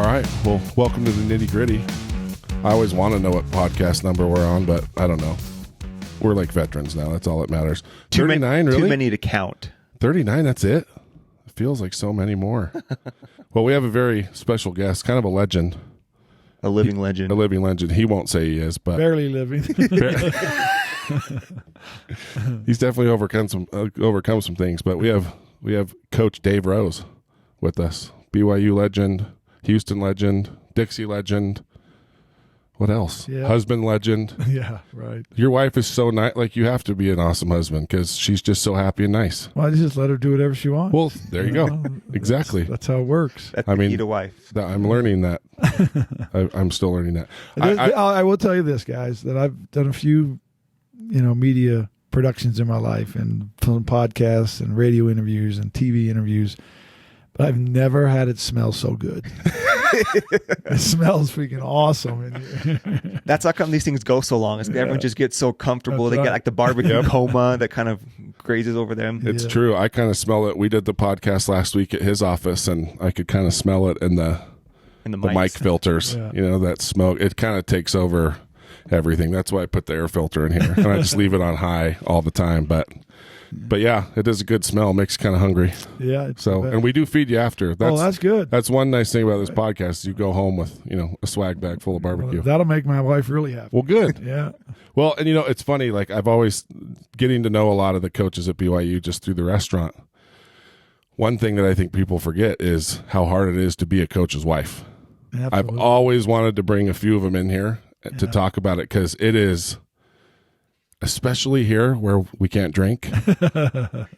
All right. Well, welcome to the Nitty Gritty. I always want to know what podcast number we're on, but I don't know. We're like veterans now. That's all that matters. 39, really? Too many to count. 39, that's it? It feels like so many more. Well, we have a very special guest, kind of a legend. A living legend. A living legend. He won't say he is, but... Barely living. He's definitely overcome some things, but we have Coach Dave Rose with us. BYU legend, Houston legend, Dixie legend. What else? Yeah. Husband legend. Yeah, right. Your wife is so nice. Like, you have to be an awesome husband because she's just so happy and nice. Well, I just let her do whatever she wants. Well, there you go. Exactly. That's how it works. That's the key to wife. I'm learning that. I'm still learning that. I will tell you this, guys, that I've done a few, media productions in my life and film podcasts and radio interviews and TV interviews, but I've never had it smell so good. It smells freaking awesome in here. That's how come these things go so long. Everyone just gets so comfortable. That's They right. get like the barbecue coma that kind of grazes over them. It's true. I kind of smell it. We did the podcast last week at his office, and I could kind of smell it in the mic filters. Yeah. That smoke. It kind of takes over everything. That's why I put the air filter in here, and I just leave it on high all the time. But yeah, it is a good smell. It makes you kind of hungry. Yeah. So, and we do feed you after. That's good. That's one nice thing about this podcast. Is you go home with a swag bag full of barbecue. Well, that'll make my wife really happy. Well, good. Yeah. Well, and it's funny. Like, I've always getting to know a lot of the coaches at BYU just through the restaurant. One thing that I think people forget is how hard it is to be a coach's wife. Absolutely. I've always wanted to bring a few of them in here to talk about it because it is, especially here where we can't drink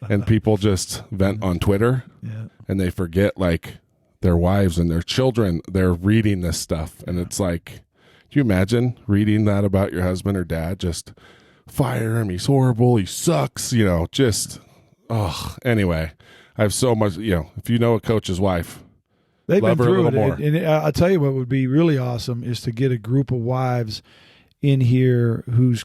and people just vent on Twitter and they forget like their wives and their children. They're reading this stuff and it's like, do you imagine reading that about your husband or dad? Just fire him. He's horrible. He sucks. Anyway, I have so much, if you know a coach's wife, they've love been her a through little it. more. And I'll tell you what would be really awesome is to get a group of wives in here whose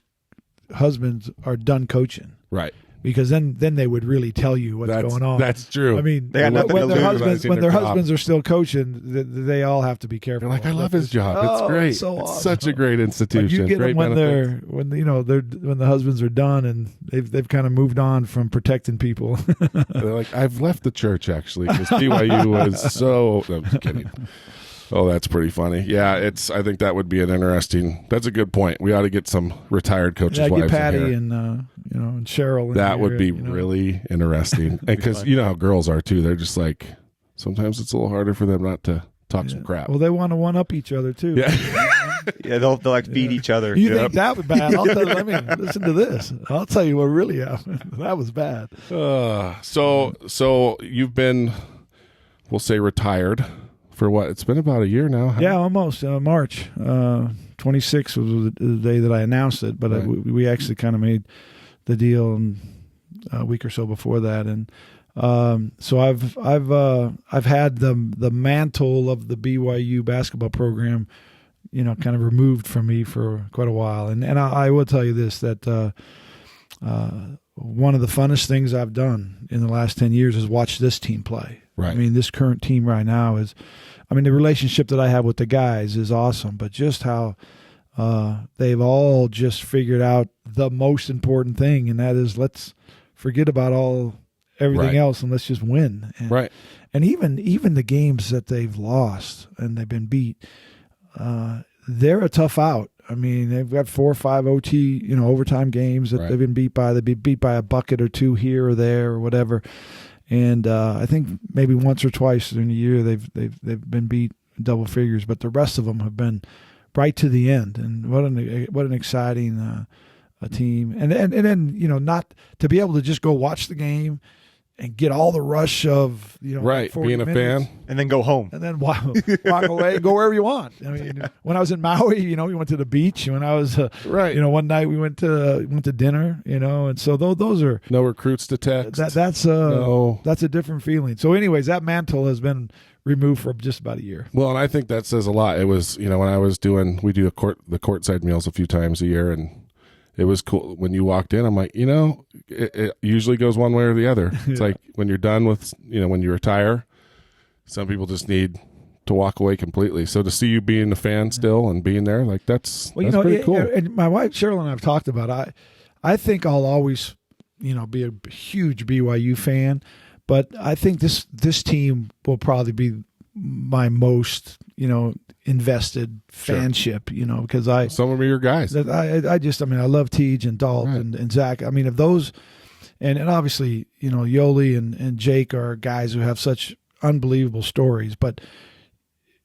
husbands are done coaching. Right. Because then they would really tell you what's going on. That's true. I mean, They got nothing when to their lose. husbands are still coaching, they all have to be careful. They're like, I love his job. It's great. It's so It's awesome. such a great institution. But you get Great them benefits. when the husbands are done and they've kind of moved on from protecting people. They're like, I've left the church actually because BYU was so. No, I'm just kidding. Oh, that's pretty funny. Yeah, I think that would be that's a good point. We ought to get some retired coaches' Get wives Patty in here. and Cheryl. That in would here, be really interesting. Because you know how girls are too. They're just like, sometimes it's a little harder for them not to talk some crap. Well, they want to one up each other too. Yeah. Yeah, they'll like feed each other. You think that was bad? I'll tell you. Listen to this. I'll tell you what really happened. That was bad. So you've been, we'll say, retired for what? It's been about a year now. Yeah, almost. March 26th was the day that I announced it, but Right. we actually kind of made the deal a week or so before that, and so I've had the mantle of the BYU basketball program, kind of removed from me for quite a while, and I will tell you this, that one of the funnest things I've done in the last 10 years is watch this team play. Right. I mean, this current team right now is, the relationship that I have with the guys is awesome, but just how they've all just figured out the most important thing, and that is let's forget about everything Right. else and let's just win. And, Right. And even the games that they've lost and they've been beat, they're a tough out. I mean, they've got 4 or 5 OT, overtime games that Right. they've been beat by. They've been beat by a bucket or two here or there or whatever. And I think maybe once or twice during the year they've been beat double figures, but the rest of them have been right to the end. And what an exciting team. And then not to be able to just go watch the game and get all the rush of Right, 40 being a minutes, fan. And then go home. and then walk away, go wherever you want. I mean, when I was in Maui, we went to the beach. When I was, Right. one night we went to dinner, and so those are No recruits to text. that's a different feeling. So, anyways, that mantle has been removed for just about a year. Well, and I think that says a lot. It was, when I was we do the courtside meals a few times a year, and it was cool when you walked in. I'm like, it usually goes one way or the other. It's like when you're done with, when you retire, some people just need to walk away completely. So to see you being a fan still and being there, like that's pretty cool. And my wife Cheryl and I have talked about. I think I'll always, be a huge BYU fan, but I think this team will probably be my most, invested fanship, because some of your guys. I love Tej and Dalton and Zach. I mean, of those, and obviously, Yoli and Jake are guys who have such unbelievable stories, but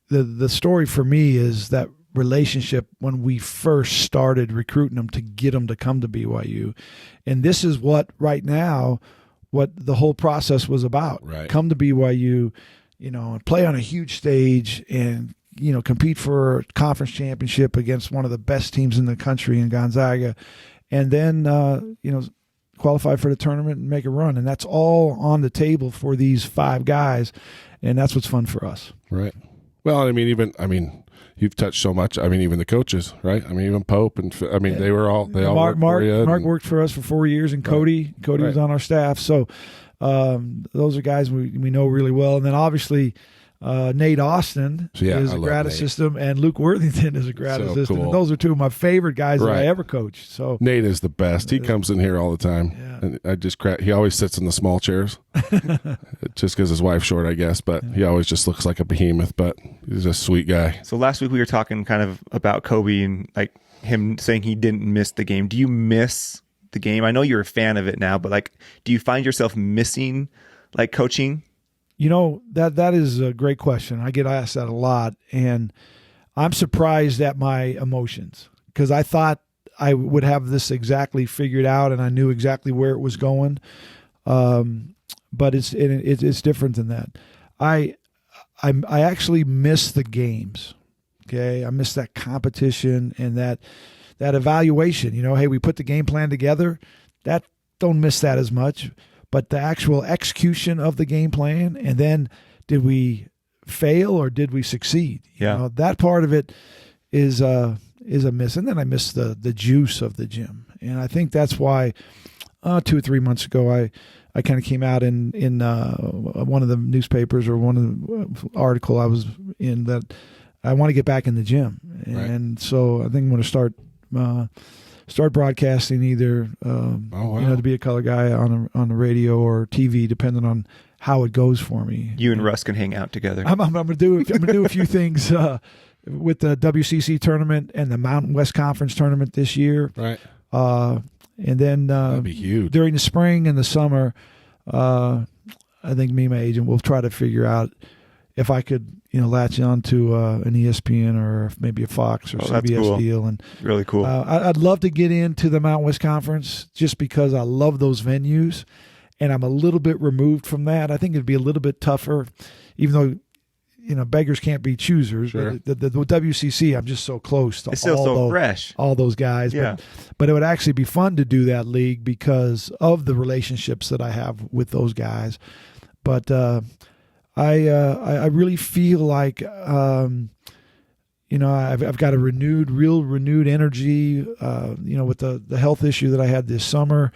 the story for me is that relationship when we first started recruiting them to get them to come to BYU. And this is what the whole process was about. Right. Come to BYU, and play on a huge stage and, compete for a conference championship against one of the best teams in the country in Gonzaga. And then, qualify for the tournament and make a run. And that's all on the table for these 5 guys. And that's what's fun for us. Right. Well, you've touched so much. Even the coaches, right? Even Pope and they were all Mark worked for us for 4 years, and Cody was on our staff. So those are guys we know really well. And then obviously Nate Austin is a grad assistant, and Luke Worthington is a grad assistant. Cool. And those are 2 of my favorite guys that I ever coached. So Nate is the best. He comes in here all the time, and I just he always sits in the small chairs, just because his wife's short, I guess. But he always just looks like a behemoth. But he's a sweet guy. So last week we were talking kind of about Kobe and like him saying he didn't miss the game. Do you miss the game? I know you're a fan of it now, but do you find yourself missing coaching? That is a great question. I get asked that a lot, and I'm surprised at my emotions because I thought I would have this exactly figured out and I knew exactly where it was going. But it's different than that. I actually miss the games. Okay, I miss that competition and that evaluation. Hey, we put the game plan together. Don't miss that as much. But the actual execution of the game plan, and then did we fail or did we succeed? That part of it is a miss. And then I miss the juice of the gym. And I think that's why 2 or 3 months ago I kind of came out in one of the newspapers or one of the article I was in that I want to get back in the gym. And so I think I'm going to start broadcasting either, to be a color guy on the radio or TV, depending on how it goes for me. You and Russ can hang out together. I'm going to do a few things with the WCC tournament and the Mountain West Conference tournament this year. Right. And then that'd be huge. During the spring and the summer, I think me and my agent will try to figure out if I could, latch on to an ESPN or maybe a Fox or CBS cool. deal. And really cool. I'd love to get into the Mountain West Conference just because I love those venues, and I'm a little bit removed from that. I think it'd be a little bit tougher, even though, beggars can't be choosers. Sure. The WCC, I'm just so close to it's still so fresh. All those guys. Yeah. But it would actually be fun to do that league because of the relationships that I have with those guys. But I really feel like I've got a renewed energy. With the health issue that I had this summer,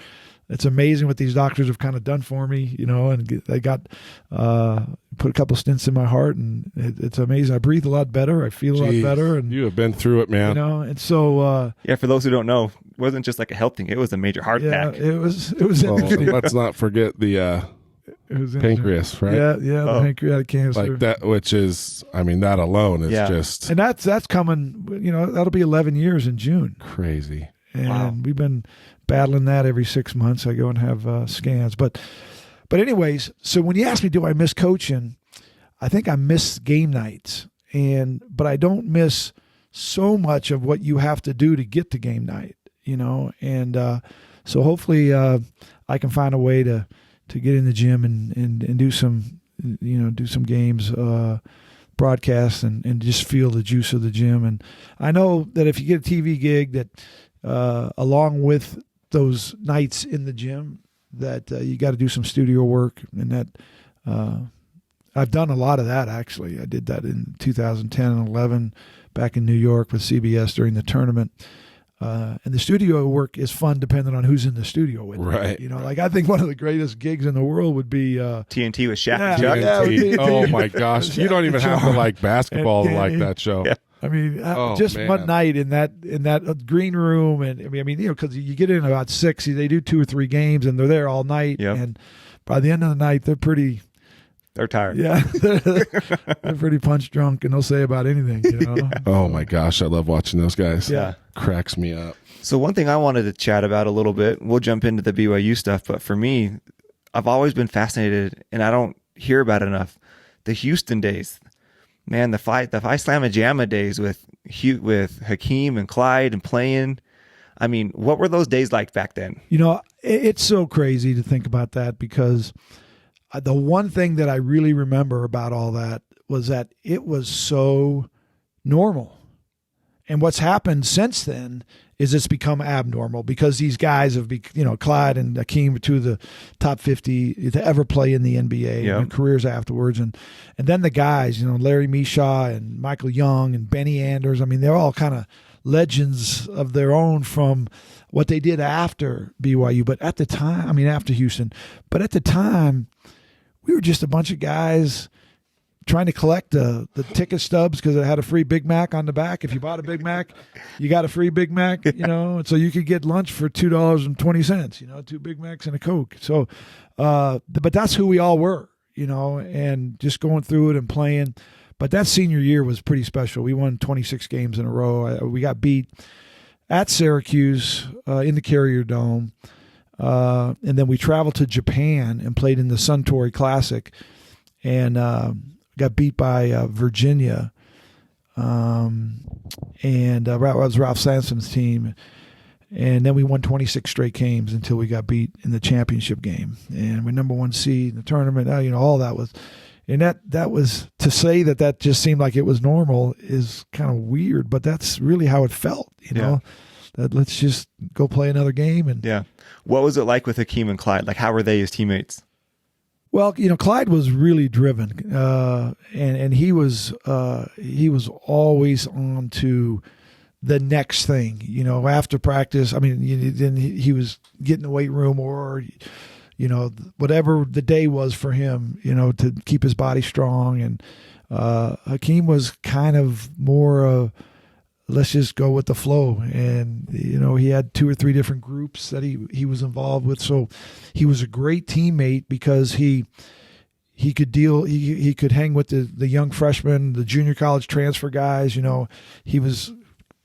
it's amazing what these doctors have kind of done for me. And they got put a couple stents in my heart, and it's amazing. I breathe a lot better. I feel a lot better. And you have been through it, man. And so for those who don't know, it wasn't just like a health thing. It was a major heart attack. It was interesting. Let's not forget the pancreas, right? Yeah, the pancreatic cancer. Like that, which is, that alone is just... And that's coming, that'll be 11 years in June. Crazy. And we've been battling that every 6 months. I go and have scans. But anyways, so when you ask me, do I miss coaching? I think I miss game nights. But I don't miss so much of what you have to do to get to game night, And so hopefully I can find a way to get in the gym and do some games, broadcasts and just feel the juice of the gym. And I know that if you get a TV gig that along with those nights in the gym, that you got to do some studio work, and that I've done a lot of that actually. I did that in 2010 and 11 back in New York with CBS during the tournament. And the studio work is fun depending on who's in the studio with you. Right. You know, like I think one of the greatest gigs in the world would be TNT with Shaq and Yeah, Chuck. yeah. TNT. TNT. Oh my gosh, you don't even have to like basketball to like that show. Yeah. I mean, Oh, just man. one night in that green room, and I mean, you know, because you get in about 6, they do 2 or 3 games, and they're there all night, Yep. and by the end of the night, they're pretty, They're tired. yeah, they're pretty punch drunk, and they'll say about anything, you know. Oh my gosh, I love watching those guys. Yeah. Cracks me up. So one thing I wanted to chat about a little bit, we'll jump into the BYU stuff, but for me, I've always been fascinated, and I don't hear about it enough, the Houston days. Man, the Phi Slamma Jamma days with Hakeem and Clyde and playing. I mean, what were those days like back then? You know, it's so crazy to think about that, because the one thing that I really remember about all that was that it was so normal. And what's happened since then is it's become abnormal, because these guys have, Clyde and Hakeem were 2 of the top 50 to ever play in the NBA, Yeah. and careers afterwards. And then the guys, Larry Mishaw and Michael Young and Benny Anders, I mean, they're all kind of legends of their own from what they did after BYU. But at the time, after Houston, but at the time, we were just a bunch of guys trying to collect the ticket stubs, because it had a free Big Mac on the back. If you bought a Big Mac, you got a free Big Mac, and so you could get lunch for $2.20, 2 Big Macs and a Coke. So, but that's who we all were, and just going through it and playing. But that senior year was pretty special. We won 26 games in a row. We got beat at Syracuse in the Carrier Dome. And then we traveled to Japan and played in the Suntory Classic, and got beat by Virginia. And that was Ralph Sampson's team. And then we won 26 straight games until we got beat in the championship game. And we're number 1 seed in the tournament. All that was. And that was, to say that just seemed like it was normal is kind of weird, but that's really how it felt, Yeah. that let's just go play another game. And Yeah. What was it like with Hakeem and Clyde? Like, how were they as teammates? well, Clyde was really driven, and he was always on to the next thing, after practice. I mean, then he was getting the weight room, or whatever the day was for him, to keep his body strong. And Hakeem was kind of more let's just go with the flow. And, he had 2 or 3 different groups that he was involved with. So he was a great teammate, because he could he could hang with the young freshmen, the junior college transfer guys. He was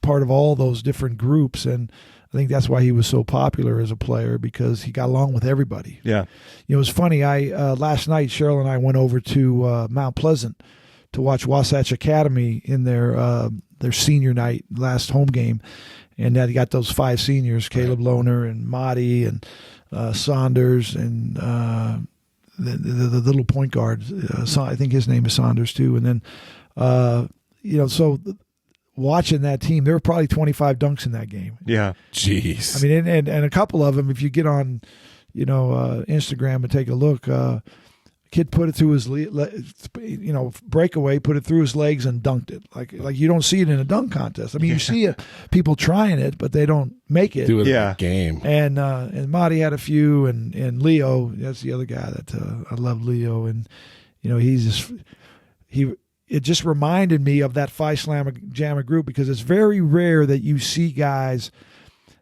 part of all those different groups. And I think that's why he was so popular as a player, because he got along with everybody. Yeah. It was funny. Last night, Cheryl and I went over to Mount Pleasant to watch Wasatch Academy in their senior night, last home game. And they got those 5 seniors, Caleb Lohner and Motti and Saunders and the little point guard. I think his name is Saunders too. And then, so watching that team, there were probably 25 dunks in that game. Yeah. Jeez. I mean, and a couple of them, if you get on, Instagram and take a look, kid put it through his, breakaway, put it through his legs and dunked it. Like you don't see it in a dunk contest. I mean, you see it, people trying it, but they don't make it. Do it Yeah. in the game. And Motti had a few, and Leo, that's the other guy that I love, Leo. And, it just reminded me of that Phi Slamma Jamma group, because it's very rare that you see guys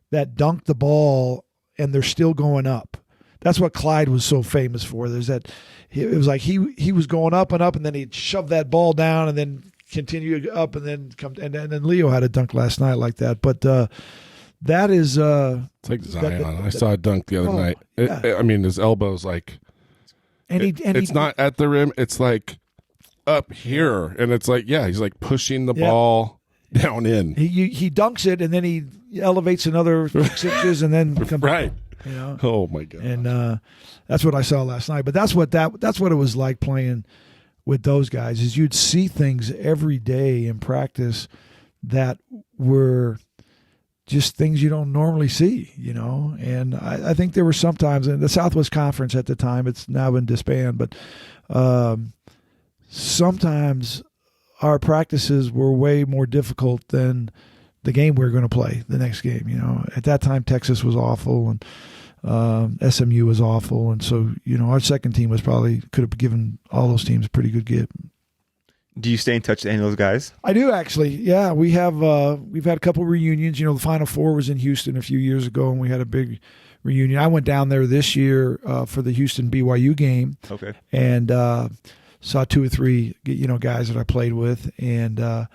that dunk the ball and they're still going up. That's what Clyde was so famous for. There's that, it was like he was going up and up, and then he'd shove that ball down and then continue up, and then come, and then Leo had a dunk last night like that. But that is It's like Zion. I saw a dunk the other night. yeah. I mean, his elbow's like, it's not at the rim. It's like up here, and it's like, he's like pushing the ball down in. He dunks it, and then he elevates another 6 inches, and then comes Right. down, Oh my god. And that's what I saw last night. But that's what it was like playing with those guys. Is you'd see things every day in practice that were just things you don't normally see, And I think there were sometimes in the Southwest Conference at the time, it's now been disbanded, but sometimes our practices were way more difficult than the game we were going to play the next game. You know, at that time Texas was awful and SMU was awful, and so our second team could have given all those teams a pretty good get. Do you stay in touch with any of those guys? I do, actually. Yeah, we've had a couple reunions. The Final Four was in Houston a few years ago, and we had a big reunion. I went down there this year for the Houston BYU game. Okay. And saw 2 or 3 guys that I played with, and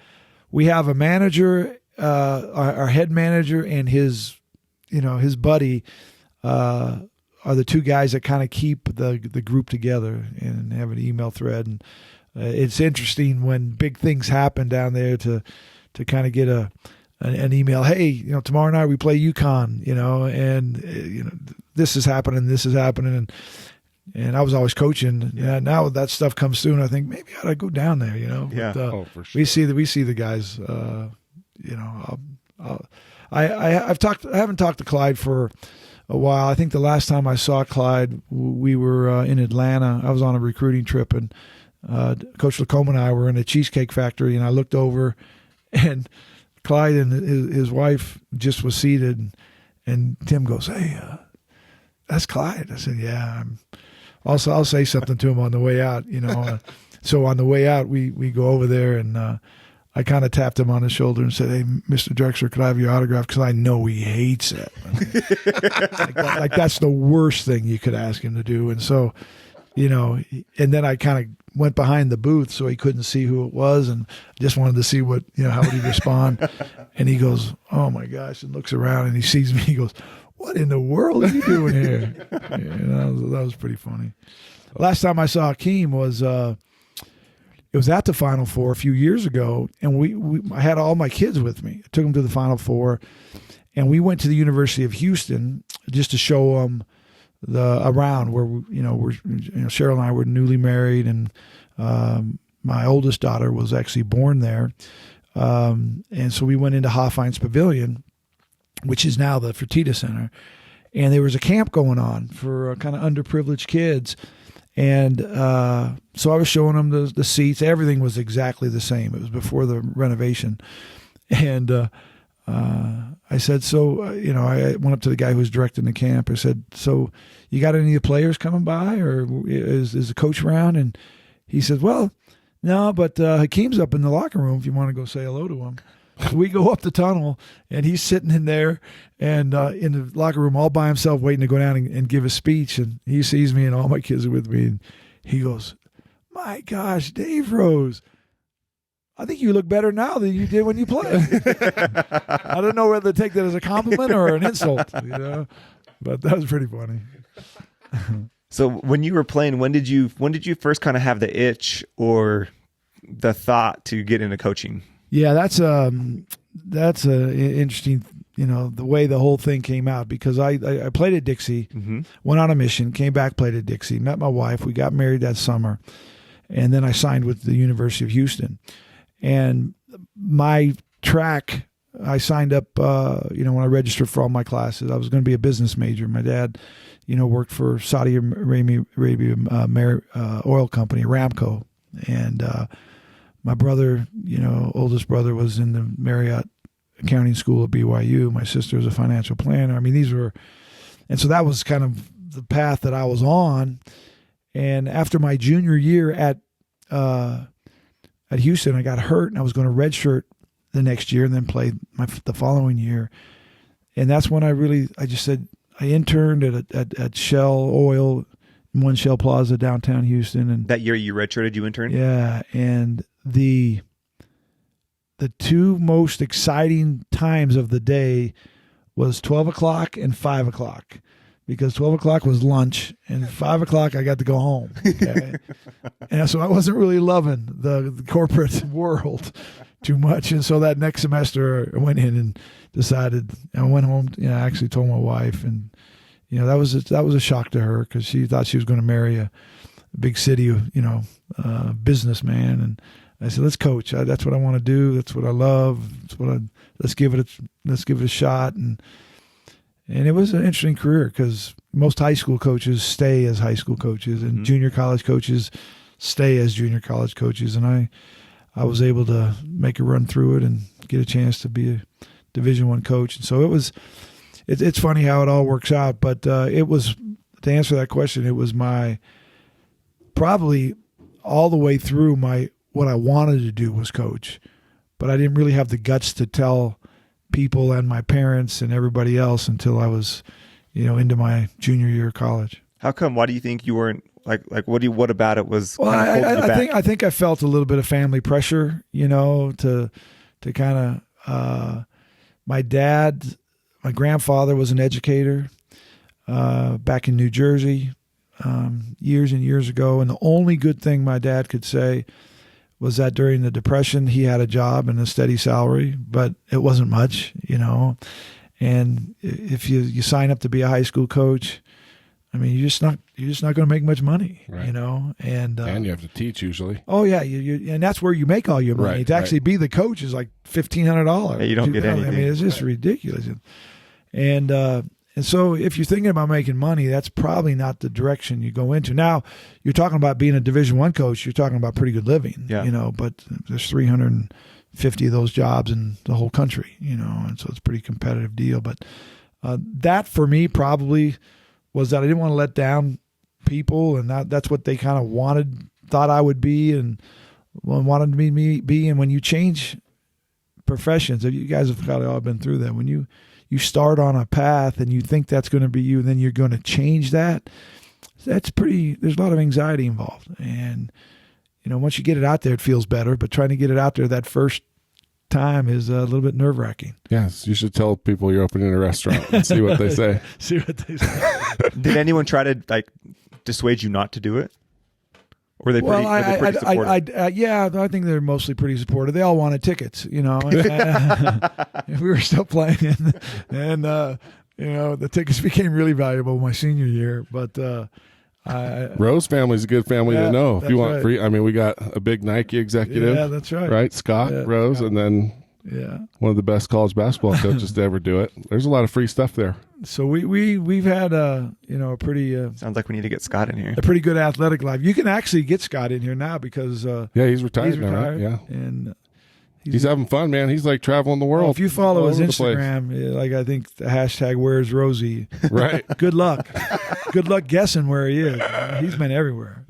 we have a manager, our head manager, and his buddy are the 2 guys that kind of keep the group together and have an email thread. And it's interesting when big things happen down there to kind of get an email. Hey, tomorrow night we play UConn, and this is happening, and I was always coaching. Yeah. Now that stuff comes through, and I think maybe I ought to go down there. Yeah. But, for sure. we see the guys. I haven't talked to Clyde for a while. I think the last time I saw Clyde, we were in Atlanta. I was on a recruiting trip, and Coach Lacombe and I were in a cheesecake factory, and I looked over, and Clyde and his wife just was seated, and Tim goes, "Hey, that's Clyde." I said, "Yeah." Also, I'll say something to him on the way out. So on the way out, we go over there, and I kind of tapped him on the shoulder and said, "Hey, Mr. Drexler, could I have your autograph?" Because I know he hates it. Like that's the worst thing you could ask him to do. And so, and then I kind of went behind the booth so he couldn't see who it was, and just wanted to see what, how would he respond. And he goes, "Oh my gosh," and looks around and he sees me. He goes, "What in the world are you doing here?" That was pretty funny. Last time I saw Akeem was it was at the Final Four a few years ago, and I had all my kids with me. I took them to the Final Four, and we went to the University of Houston just to show them around where Cheryl and I were newly married, and my oldest daughter was actually born there, and so we went into Hoffheinz Pavilion, which is now the Fertitta Center, and there was a camp going on for kind of underprivileged kids, and so I was showing them the seats. Everything was exactly the same. It was before the renovation, and I said, so, I went up to the guy who was directing the camp. I said, "So you got any of the players coming by, or is the coach around?" And he said, "Well, no, but Hakeem's up in the locker room if you want to go say hello to him." So we go up the tunnel, and he's sitting in there and in the locker room all by himself waiting to go down and give a speech. And he sees me, and all my kids are with me, and he goes, "My gosh, Dave Rose, I think you look better now than you did when you played." I don't know whether to take that as a compliment or an insult, but that was pretty funny. So when you were playing, when did you first kind of have the itch or the thought to get into coaching? Yeah, that's a interesting, the way the whole thing came out, because I played at Dixie, went on a mission, came back, played at Dixie, met my wife, we got married that summer, and then I signed with the University of Houston. And my track, I signed up, when I registered for all my classes. I was going to be a business major. My dad, worked for Saudi Arabia oil company, Aramco. And my brother, oldest brother, was in the Marriott Accounting School at BYU. My sister was a financial planner. I mean, and so that was kind of the path that I was on. And after my junior year at Houston, I got hurt, and I was going to redshirt the next year and then play the following year. And that's when I just said, I interned at Shell Oil in One Shell Plaza, downtown Houston. And that year you redshirted, you interned? Yeah. And the 2 most exciting times of the day was 12 o'clock and 5 o'clock. Because 12 o'clock was lunch, and 5 o'clock I got to go home. Okay? And so I wasn't really loving the corporate world too much. And so that next semester I went in and decided, I went home, I actually told my wife, and that was a shock to her, because she thought she was going to marry a big city, businessman. And I said, "Let's coach. That's what I want to do. That's what I love. Let's give it a shot." And it was an interesting career, because most high school coaches stay as high school coaches, and junior college coaches stay as junior college coaches. And I was able to make a run through it and get a chance to Division I coach. And so it's funny how it all works out. But it was, to answer that question, it was probably all the way through what I wanted to do was coach. But I didn't really have the guts to tell people and my parents and everybody else until I was, into my junior year of college. How come? Why do you think you weren't like? What about it was? Well, kind of holding you back? I think I felt a little bit of family pressure, to kind of. My grandfather was an educator back in New Jersey years and years ago, and the only good thing my dad could say was that during the Depression he had a job and a steady salary, but it wasn't much, And if you sign up to be a high school coach, I mean, you're just not going to make much money, right. And you have to teach usually. Oh yeah, and that's where you make all your money. Right, to actually be the coach is like $1,500. Yeah, you don't get anything. I mean, it's just ridiculous. And so if you're thinking about making money, that's probably not the direction you go into. Now, you're talking about being a Division I coach. You're talking about pretty good living, But there's 350 of those jobs in the whole country, and so it's a pretty competitive deal. But that for me probably was that I didn't want to let down people, and that's what they kind of thought I would be, and wanted me to be. And when you change professions, you guys have probably all been through that. When you start on a path and you think that's going to be you, and then you're going to change that. There's a lot of anxiety involved. And, once you get it out there, it feels better. But trying to get it out there that first time is a little bit nerve-wracking. Yes, you should tell people you're opening a restaurant and see what they say. Did anyone try to dissuade you not to do it? Or were they pretty supportive? Yeah, I think they're mostly pretty supportive. They all wanted tickets, and we were still playing, and the tickets became really valuable my senior year. But Rose family's a good family to know. If you want right. free, I mean, we got a big Nike executive. Yeah, that's right. Right, Scott, Rose, and then one of the best college basketball coaches to ever do it. There's a lot of free stuff there. So we've had a pretty sounds like we need to get Scott in here. A pretty good athletic life. You can actually get Scott in here now because he's retired now, right? Yeah, and he's having fun, man. He's like traveling the world. Well, if you follow his Instagram, I think the hashtag Where's Rosie, right? Good luck guessing where he is. He's been everywhere.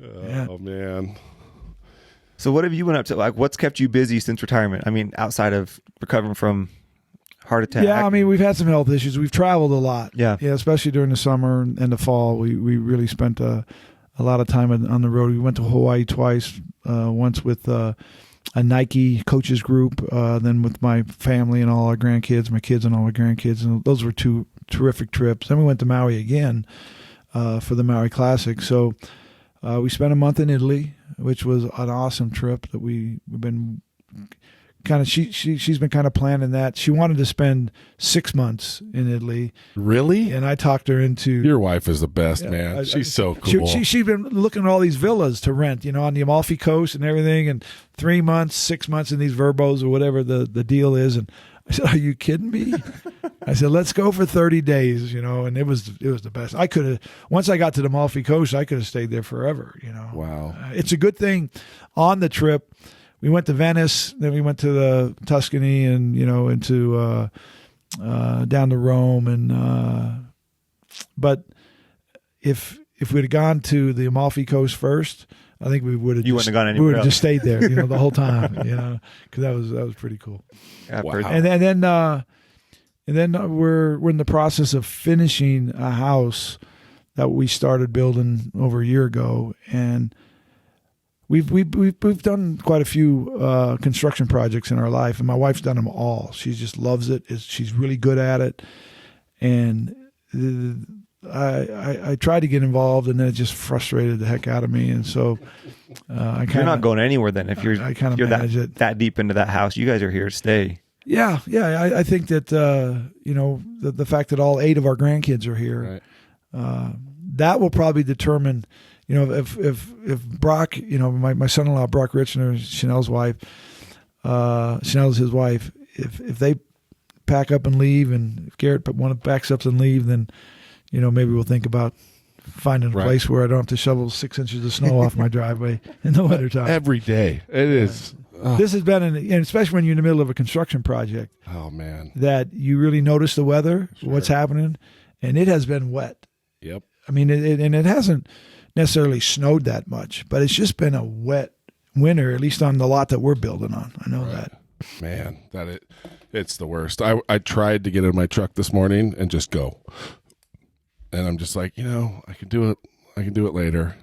Oh man. So what have you been up to? What's kept you busy since retirement? I mean, outside of recovering from heart attack. Yeah, I mean, we've had some health issues. We've traveled a lot. Yeah, especially during the summer and the fall. We really spent a lot of time on the road. We went to Hawaii twice. Once with a Nike coaches group, then with my family and all our grandkids, my kids and all our grandkids, and those were two terrific trips. Then we went to Maui again for the Maui Classic. So we spent a month in Italy, which was an awesome trip that we've been kind of, she's been kind of planning that. She wanted to spend 6 months in Italy. Really? And I talked her into... Your wife is the best, man. She's so cool. She's been looking at all these villas to rent, on the Amalfi Coast and everything, and 3 months, 6 months in these Verbos or whatever the deal is. And I said, are you kidding me? I said, let's go for 30 days, and it was the best. I could have, once I got to the Amalfi Coast, I could have stayed there forever, Wow. It's a good thing on the trip. We went to Venice, then we went to the Tuscany and, into down to Rome. And but if we'd have gone to the Amalfi Coast first, I think we would have. You wouldn't have gone anywhere. We would have just stayed there, the whole time, because that was pretty cool. Yeah, wow. And then we're in the process of finishing a house that we started building over a year ago, and we've done quite a few construction projects in our life, and my wife's done them all. She just loves it. She's really good at it, and I tried to get involved, and then it just frustrated the heck out of me. And so you're not going anywhere then if you're that deep into that house. You guys are here to stay. Yeah. I think that the fact that all 8 of our grandkids are here, right. That will probably determine. If Brock, my son-in-law Brock Richner, Chanel's wife, Chanel's his wife. If they pack up and leave, and if Garrett backs up and leave, then maybe we'll think about finding a place where I don't have to shovel 6 inches of snow off my driveway in the wintertime. Every day. It is This has been, and especially when you're in the middle of a construction project, Oh man. that you really notice the weather, Sure. what's happening, and it has been wet. Yep. I mean, and it hasn't necessarily snowed that much, but it's just been a wet winter, at least on the lot that we're building on. I know that. Man, it's the worst. I tried to get in my truck this morning and just go. And I'm just like, I can do it. I can do it later.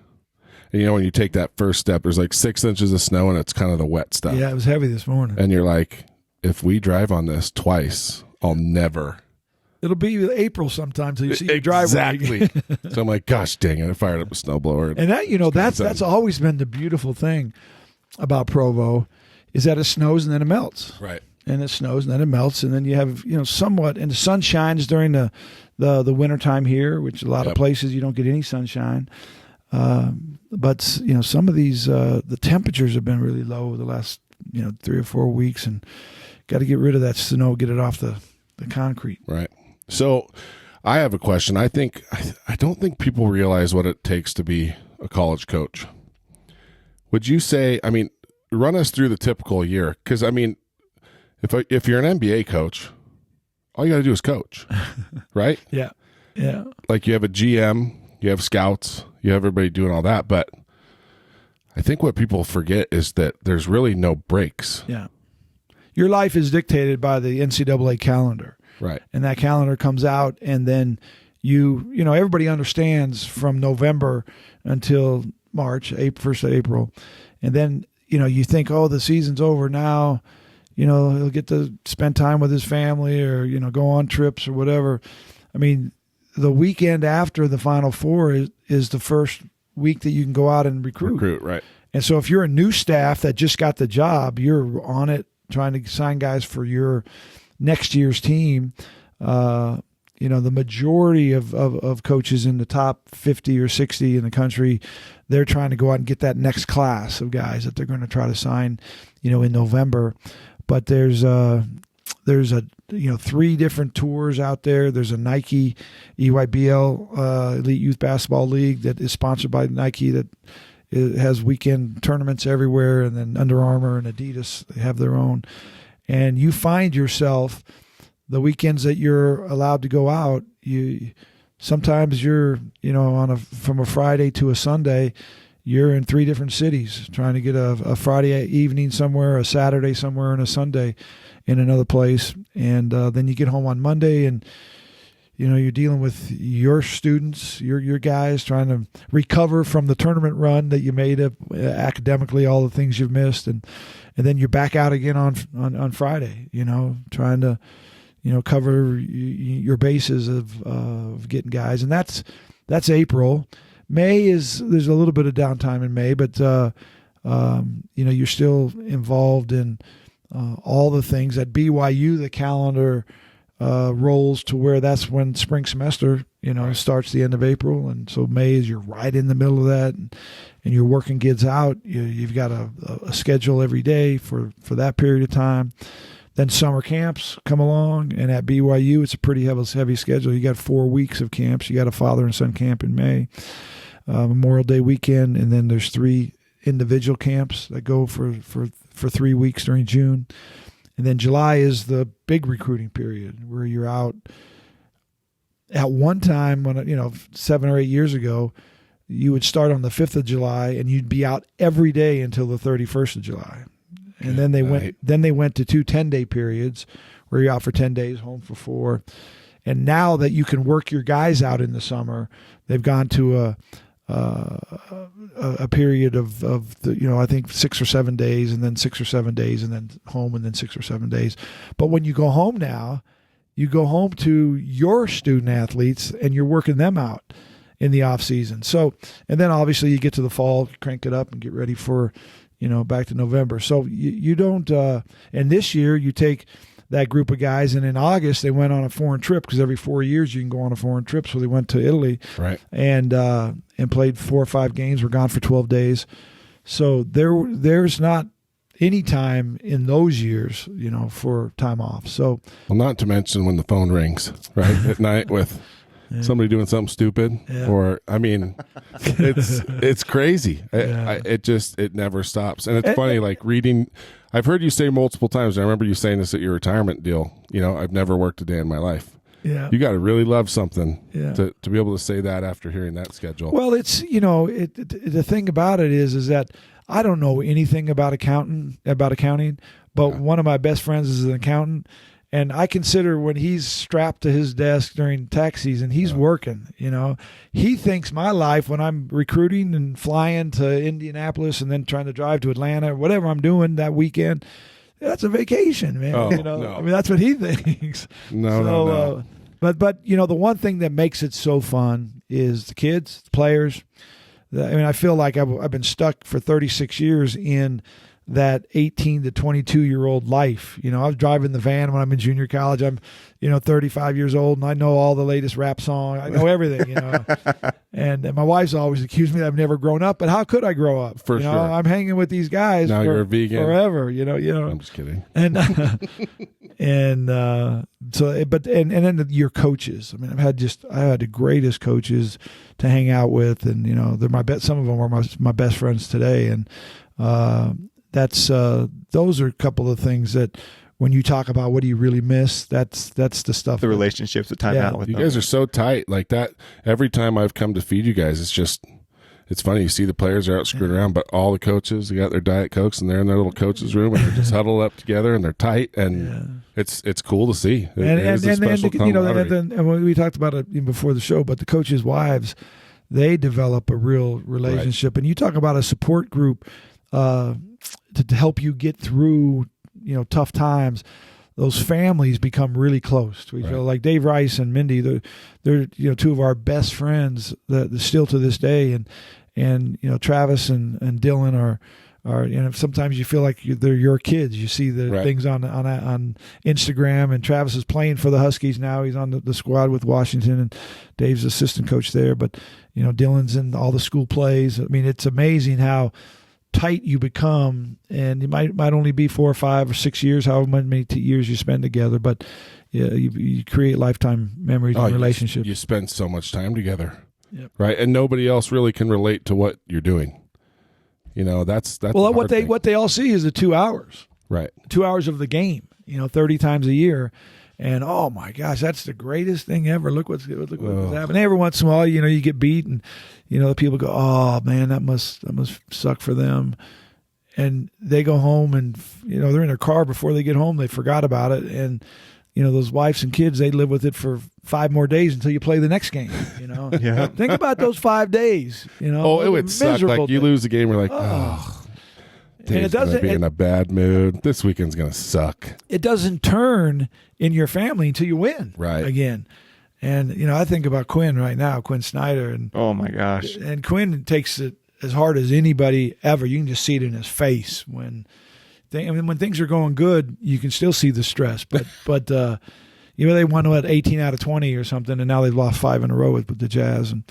And when you take that first step, there's like 6 inches of snow and it's kind of the wet stuff. Yeah, it was heavy this morning. And you're like, if we drive on this twice, I'll never. It'll be April sometime till you see your driveway. Exactly. So I'm like, gosh dang it. I fired up a snowblower. And that, that's always been the beautiful thing about Provo is that it snows and then it melts. Right. And it snows and then it melts. And then you have, somewhat, and the sun shines during the wintertime here, which a lot of places you don't get any sunshine. But some of these, the temperatures have been really low the last, 3 or 4 weeks, and got to get rid of that snow, get it off the concrete. Right. So I have a question. I don't think people realize what it takes to be a college coach. Would you say, run us through the typical year? Because, if you're an NBA coach, all you got to do is coach, right? Yeah. Yeah. Like you have a GM, you have scouts, you have everybody doing all that. But I think what people forget is that there's really no breaks. Yeah. Your life is dictated by the NCAA calendar. Right. And that calendar comes out, and then everybody understands from November until March, 1st of April. And then, you think, oh, the season's over now. He'll get to spend time with his family or, go on trips or whatever. The weekend after the Final Four is the first week that you can go out and recruit. Right. And so if you're a new staff that just got the job, you're on it trying to sign guys for your next year's team. The majority of coaches in the top 50 or 60 in the country, they're trying to go out and get that next class of guys that they're going to try to sign, in November. But there's 3 different tours out there. There's a Nike EYBL Elite Youth Basketball League that is sponsored by Nike that has weekend tournaments everywhere, and then Under Armour and Adidas, they have their own. And you find yourself the weekends that you're allowed to go out, sometimes you're from a Friday to a Sunday, you're in 3 different cities trying to get a Friday evening somewhere, a Saturday somewhere, and a Sunday in another place. And then you get home on Monday, and you're dealing with your students, your guys, trying to recover from the tournament run that you made up academically, all the things you've missed, and then you're back out again on Friday, trying to cover your bases of getting guys. And that's April. May there's a little bit of downtime in May, but you're still involved in all the things at BYU. The calendar rolls to where that's when spring semester starts the end of April, and so May is you're right in the middle of that, and you're working kids out. You've got a schedule every day for that period of time. Then summer camps come along, and at BYU, it's a pretty heavy schedule. You got 4 weeks of camps. You got a father and son camp in May, Memorial Day weekend, and then there's 3 individual camps that go for 3 weeks during June. And then July is the big recruiting period where you're out. At one time, when 7 or 8 years ago, you would start on the 5th of July, and you'd be out every day until the 31st of July. And then they went to 2 10-day periods where you're out for 10 days, home for 4. And now that you can work your guys out in the summer, they've gone to a period of I think 6 or 7 days, and then 6 or 7 days, and then home, and then 6 or 7 days. But when you go home now, you go home to your student athletes, and you're working them out in the off season. So, and then obviously you get to the fall, crank it up, and get ready for back to November. So you don't, and this year you take that group of guys, and in August they went on a foreign trip, because every 4 years you can go on a foreign trip. So they went to Italy, right, and played 4 or 5 games. Were gone for 12 days. So there's not any time in those years, for time off. So, well, not to mention when the phone rings, right, at night with somebody doing something stupid, or I mean, it's crazy. It never stops, and it's funny. Like reading, I've heard you say multiple times. I remember you saying this at your retirement deal. I've never worked a day in my life. Yeah, you got to really love something to be able to say that after hearing that schedule. Well, it's the thing about it is that I don't know anything about accounting, but one of my best friends is an accountant, and I consider when he's strapped to his desk during tax season, he's working. He thinks my life when I'm recruiting and flying to Indianapolis and then trying to drive to Atlanta or whatever I'm doing that weekend. That's a vacation, man. No. I mean, that's what he thinks. No. But the one thing that makes it so fun is the kids, the players. I feel like I've been stuck for 36 years in that 18 to 22-year-old life. I was driving the van when I'm in junior college. I'm, 35 years old, and I know all the latest rap song. I know everything, And my wife's always accused me that I've never grown up, but how could I grow up? For sure. I'm hanging with these guys now you're a vegan forever, I'm just kidding. And then your coaches. I mean, I had the greatest coaches to hang out with, and they're some of them are my best friends today, and those are a couple of things that when you talk about what do you really miss, that's the stuff. The relationships, the time out with you them. guys are so tight like that. Every time I've come to feed you guys, it's funny. You see the players are out screwing around, but all the coaches, they got their Diet Cokes and they're in their little coaches room and they're just huddled up together and they're tight, and it's cool to see. And when we talked about it before the show, but the coaches' wives, they develop a real relationship, and you talk about a support group to help you get through tough times. Those families become really close to each other. Like Dave Rice and Mindy, they're two of our best friends that still to this day, and Travis and Dylan are sometimes you feel like they're your kids. You see the things on Instagram, and Travis is playing for the Huskies now. He's on the squad with Washington, and Dave's assistant coach there. But Dylan's in all the school plays. I mean, it's amazing how tight you become, and it might only be 4 or 5 or 6 years, however many years you spend together, but you create lifetime memories and relationships. You spend so much time together, right? And nobody else really can relate to what you're doing. That's what they all see is the 2 hours, right? 2 hours of the game, 30 times a year. And oh my gosh, that's the greatest thing ever! Look what's happening. Every once in a while, you get beat, and the people go, "Oh man, that must suck for them." And they go home, and they're in their car before they get home. They forgot about it, and those wives and kids, they live with it for 5 more days until you play the next game. Yeah. Think about those 5 days. It would suck. Like you lose a game, we're like, oh. Dave's going to be in a bad mood. This weekend's going to suck. It doesn't turn in your family until you win again. And, I think about Quinn right now, Quinn Snyder. And oh, my gosh. And Quinn takes it as hard as anybody ever. You can just see it in his face. When things are going good, you can still see the stress. But they won, 18 out of 20 or something, and now they've lost 5 in a row with the Jazz. And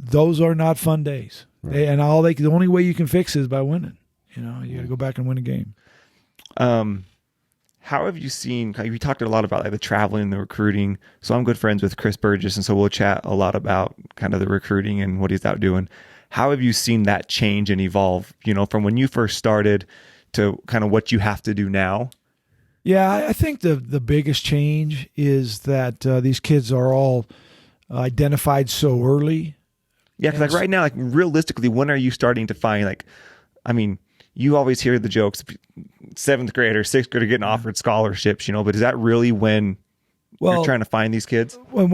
those are not fun days. Right. The only way you can fix it is by winning. You got to go back and win a game. How have you seen? We talked a lot about the traveling and the recruiting. So I'm good friends with Chris Burgess, and so we'll chat a lot about kind of the recruiting and what he's out doing. How have you seen that change and evolve? From when you first started to kind of what you have to do now. Yeah, I think the biggest change is that these kids are all identified so early. Yeah, because right now, realistically, when are you starting to find you always hear the jokes, 7th grader, 6th grader getting offered scholarships, but is that really when you're trying to find these kids? Well,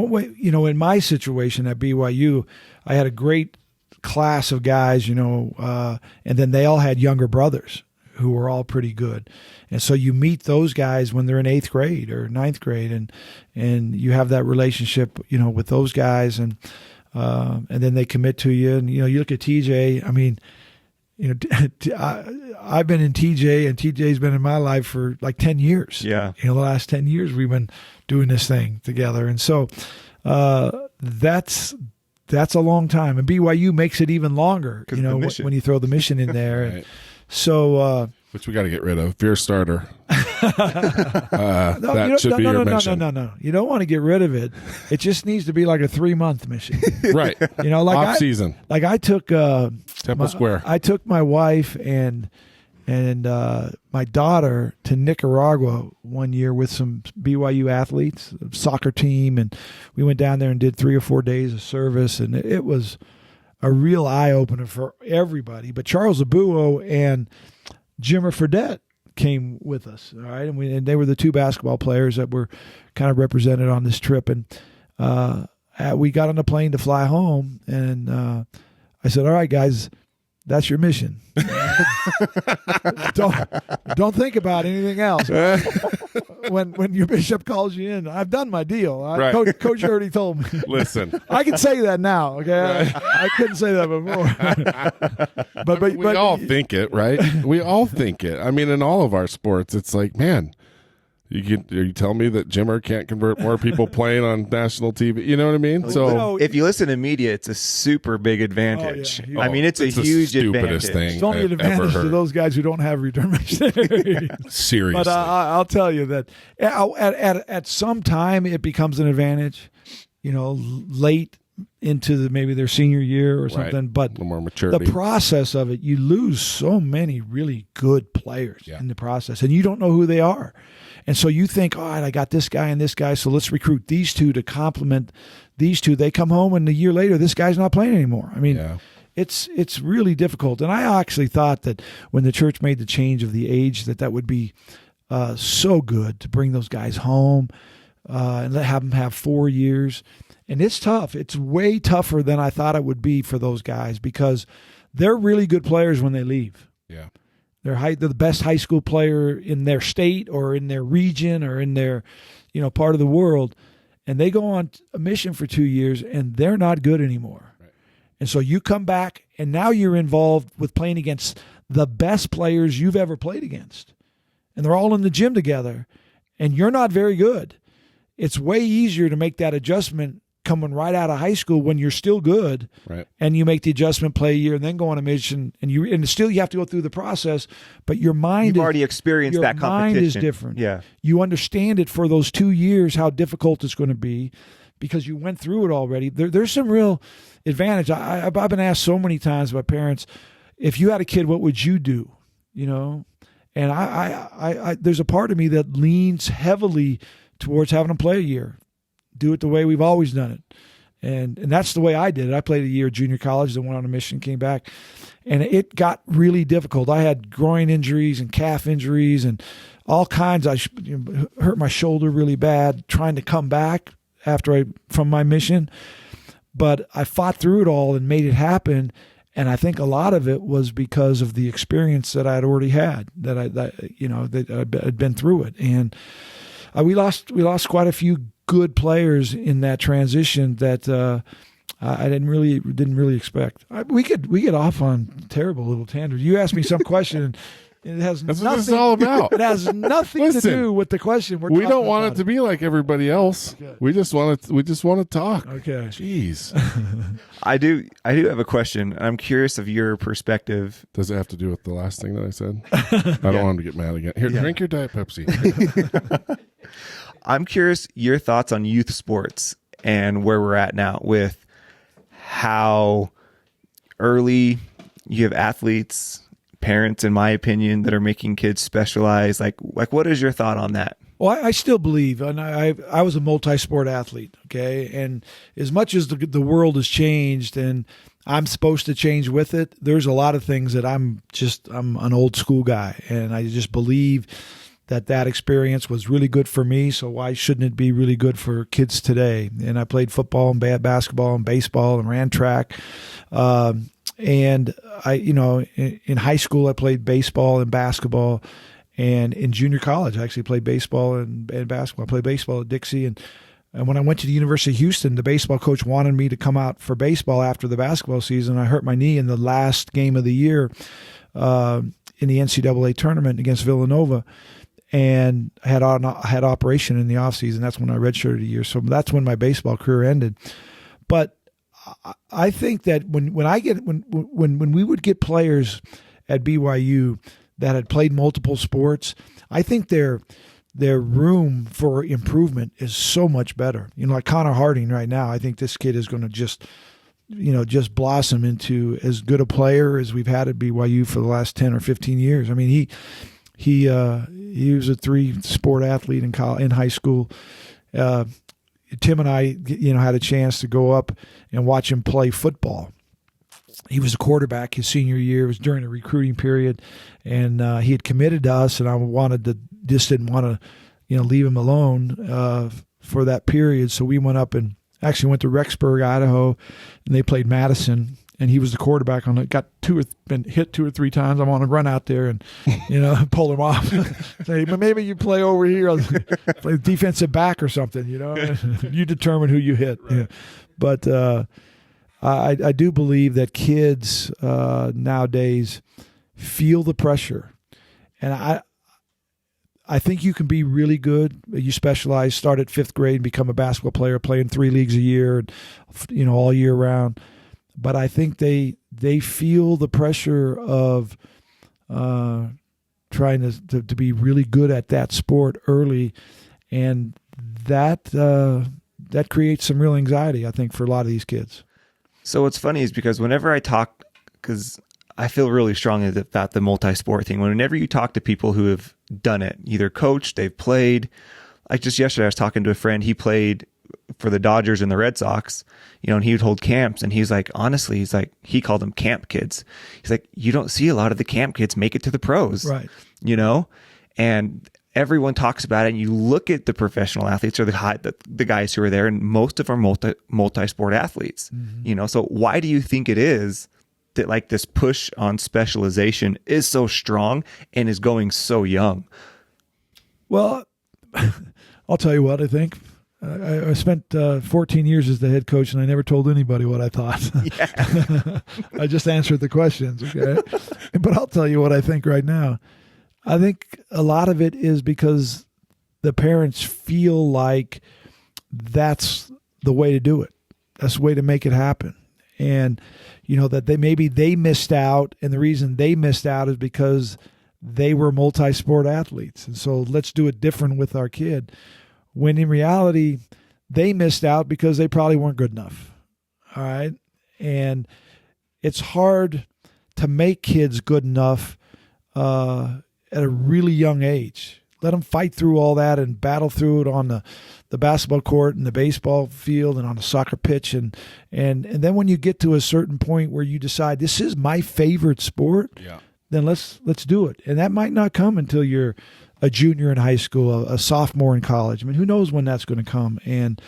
in my situation at BYU, I had a great class of guys, and then they all had younger brothers who were all pretty good. And so you meet those guys when they're in 8th grade or 9th grade, and you have that relationship, with those guys, and then they commit to you. And, you look at TJ, I've been in TJ, and TJ's been in my life for like 10 years. Yeah. The last 10 years we've been doing this thing together. And so that's a long time. And BYU makes it even longer, when you throw the mission in there. Right. And so, which we got to get rid of. Fear starter. That should be your mission. No. You don't want to get rid of it. It just needs to be like a 3-month mission. Right. Like off season. Like I took Temple Square. I took my wife and my daughter to Nicaragua one year with some BYU athletes, soccer team, and we went down there and did 3 or 4 days of service, and it was a real eye opener for everybody. But Charles Abuo and Jimmer Fredette came with us, all right, and they were the 2 basketball players that were kind of represented on this trip, and we got on a plane to fly home, and I said, "All right, guys, that's your mission. don't think about anything else. When your bishop calls you in, I've done my deal. Right. Coach already told me. Listen, I can say that now. Okay, I couldn't say that before. but we all think it, right? We all think it. I mean, in all of our sports, it's like, man. Are you telling me that Jimmer can't convert more people playing on national TV? You know what I mean? So if you listen to media, it's a super big advantage. Oh, yeah. I mean, it's a huge the advantage. stupidest thing it's only an advantage to those guys who don't have return missionaries. Seriously. But I'll tell you that at some time it becomes an advantage, late into maybe their senior year or something. Right. But a little more maturity. The process of it, you lose so many really good players in the process, and you don't know who they are. And so you think, all right, I got this guy and this guy, so let's recruit these 2 to complement these 2. They come home, and a year later, this guy's not playing anymore. I mean, it's really difficult. And I actually thought that when the church made the change of the age, that would be so good to bring those guys home and have them have 4 years. And it's tough. It's way tougher than I thought it would be for those guys because they're really good players when they leave. Yeah. They're the best high school player in their state or in their region or in their, part of the world, and they go on a mission for 2 years and they're not good anymore. Right. And so you come back and now you're involved with playing against the best players you've ever played against, and they're all in the gym together, and you're not very good. It's way easier to make that adjustment coming right out of high school when you're still good, right? And you make the adjustment, play a year, and then go on a mission, and still you have to go through the process. But your mind, you've already experienced that competition. Your mind is different. Yeah, you understand it for those 2 years how difficult it's going to be because you went through it already. There's some real advantage. I've been asked so many times by parents, if you had a kid, what would you do? And I there's a part of me that leans heavily towards having them play a year. Do it the way we've always done it. And that's the way I did it. I played a year at junior college, then went on a mission, came back. And it got really difficult. I had groin injuries and calf injuries and all kinds. I hurt my shoulder really bad trying to come back from my mission. But I fought through it all and made it happen. And I think a lot of it was because of the experience that I had already had, that I'd been through it. And we lost quite a few good players in that transition that I didn't really expect. We get off on terrible little tangents. You asked me some question, and it has That's nothing. what this is all about. It has nothing to do with the question we're talking about. We don't want it to be like everybody else. Okay. We just want to talk. Okay. Jeez. I do have a question. I'm curious of your perspective. Does it have to do with the last thing that I said? I don't want him to get mad again. Here, drink your Diet Pepsi. I'm curious your thoughts on youth sports and where we're at now with how early you have athletes, parents, in my opinion, that are making kids specialize. Like what is your thought on that? Well, I still believe, and I was a multi-sport athlete, okay? And as much as the world has changed and I'm supposed to change with it, there's a lot of things that I'm an old school guy, and I just believe that experience was really good for me, so why shouldn't it be really good for kids today? And I played football and basketball and baseball and ran track. And I, in high school, I played baseball and basketball. And in junior college, I actually played baseball and basketball. I played baseball at Dixie. And when I went to the University of Houston, the baseball coach wanted me to come out for baseball after the basketball season. I hurt my knee in the last game of the year in the NCAA tournament against Villanova. And I had operation in the offseason. That's when I redshirted a year. So that's when my baseball career ended. But I think that when we would get players at BYU that had played multiple sports. I think their room for improvement is so much better. Like Connor Harding right now, I think this kid is going to just blossom into as good a player as we've had at BYU for the last 10 or 15 years. I mean, he was a 3-sport athlete in high school. Tim and I, had a chance to go up and watch him play football. He was a quarterback his senior year. It was during a recruiting period, and he had committed to us, and I didn't want to, leave him alone for that period. So we went up and actually went to Rexburg, Idaho, and they played Madison. And he was the quarterback on it. Been hit 2 or 3 times. I want to run out there and, pull him off. Say, but maybe you play over here, play defensive back or something. You determine who you hit. Right. Yeah. But I do believe that kids nowadays feel the pressure, and I think you can be really good. You specialize, start at 5th grade, and become a basketball player, play in 3 leagues a year, all year round. But I think they feel the pressure of trying to be really good at that sport early, and that creates some real anxiety, I think, for a lot of these kids. So what's funny is because whenever I talk, because I feel really strongly about the multi-sport thing, whenever you talk to people who have done it, either coached, they've played. Like just yesterday, I was talking to a friend, he played for the Dodgers and the Red Sox, and he would hold camps, and he's like, honestly, he called them camp kids. He's like, you don't see a lot of the camp kids make it to the pros, right? And everyone talks about it, and you look at the professional athletes or the guys who are there, and most of them are multi-sport athletes, so why do you think it is that like this push on specialization is so strong and is going so young? Well, I'll tell you what I think. I spent 14 years as the head coach, and I never told anybody what I thought. Yeah. I just answered the questions, okay? But I'll tell you what I think right now. I think a lot of it is because the parents feel like that's the way to do it. That's the way to make it happen. And, that they missed out, and the reason they missed out is because they were multi-sport athletes. And so let's do it different with our kid. When in reality, they missed out because they probably weren't good enough. All right. And it's hard to make kids good enough at a really young age. Let them fight through all that and battle through it on the basketball court and the baseball field and on the soccer pitch. And then when you get to a certain point where you decide this is my favorite sport, then let's do it. And that might not come until you're a junior in high school, a sophomore in college. I mean, who knows when that's going to come? And,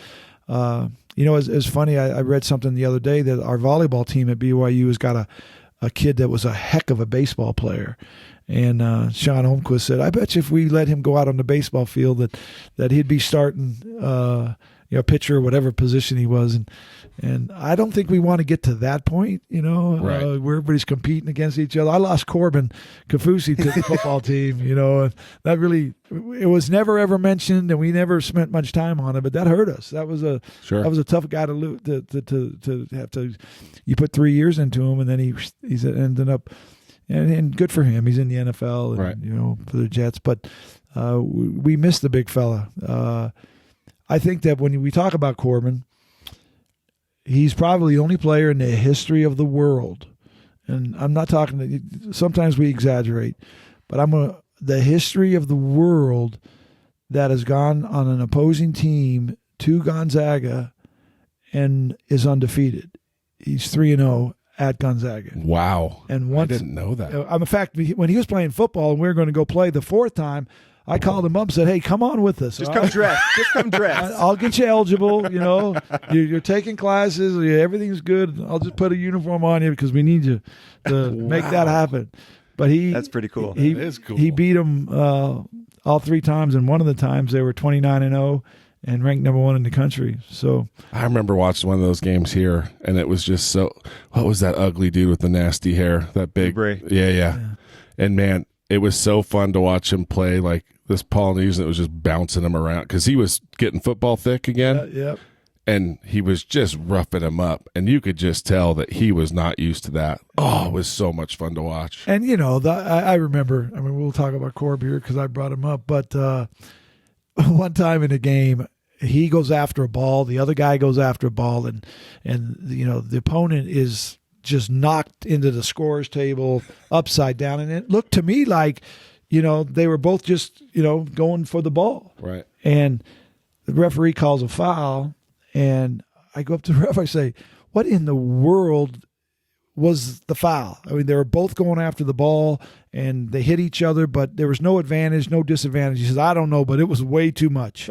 it's funny. I read something the other day that our volleyball team at BYU has got a kid that was a heck of a baseball player. And Sean Holmquist said, I bet you if we let him go out on the baseball field that he'd be starting, pitcher or whatever position he was. And I don't think we want to get to that point, right. Where everybody's competing against each other. I lost Corbin Kafusi to the football team, and that really, it was never ever mentioned, and we never spent much time on it, but that hurt us. That was a tough guy to lose, to have to, you put 3 years into him, and then he's ended up, and good for him. He's in the NFL, and, right. For the Jets, but we missed the big fella. I think that when we talk about Corbin, he's probably the only player in the history of the world, and I'm not talking. Sometimes we exaggerate, but the history of the world that has gone on an opposing team to Gonzaga and is undefeated. He's 3-0 at Gonzaga. Wow! And once, I didn't know that. In fact, when he was playing football and we were going to go play the 4th time, I called him up and said, hey, come on with us. Just come dressed. Just come dressed. I'll get you eligible. You're taking classes. Everything's good. I'll just put a uniform on you because we need you to make that happen. But that's pretty cool. That is cool. He beat them all 3 times, and one of the times they were 29-0 and ranked number 1 in the country. So I remember watching one of those games here, and it was just so. What was that ugly dude with the nasty hair? That big. Yeah. And man, it was so fun to watch him play like this Polynesian that was just bouncing him around because he was getting football thick again. Yep. and he was just roughing him up, and you could just tell that he was not used to that. Oh, it was so much fun to watch. And, you know, I remember, I mean, we'll talk about Corb here because I brought him up, but one time in a game, he goes after a ball, the other guy goes after a ball, and you know, the opponent is just knocked into the scorer's table upside down, and it looked to me like, you know, they were both just, you know, going for the ball. Right. And the referee calls a foul, and I go up to the ref, I say, what in the world was the foul? I mean, they were both going after the ball, and they hit each other, but there was no advantage, no disadvantage. He says, I don't know, but it was way too much.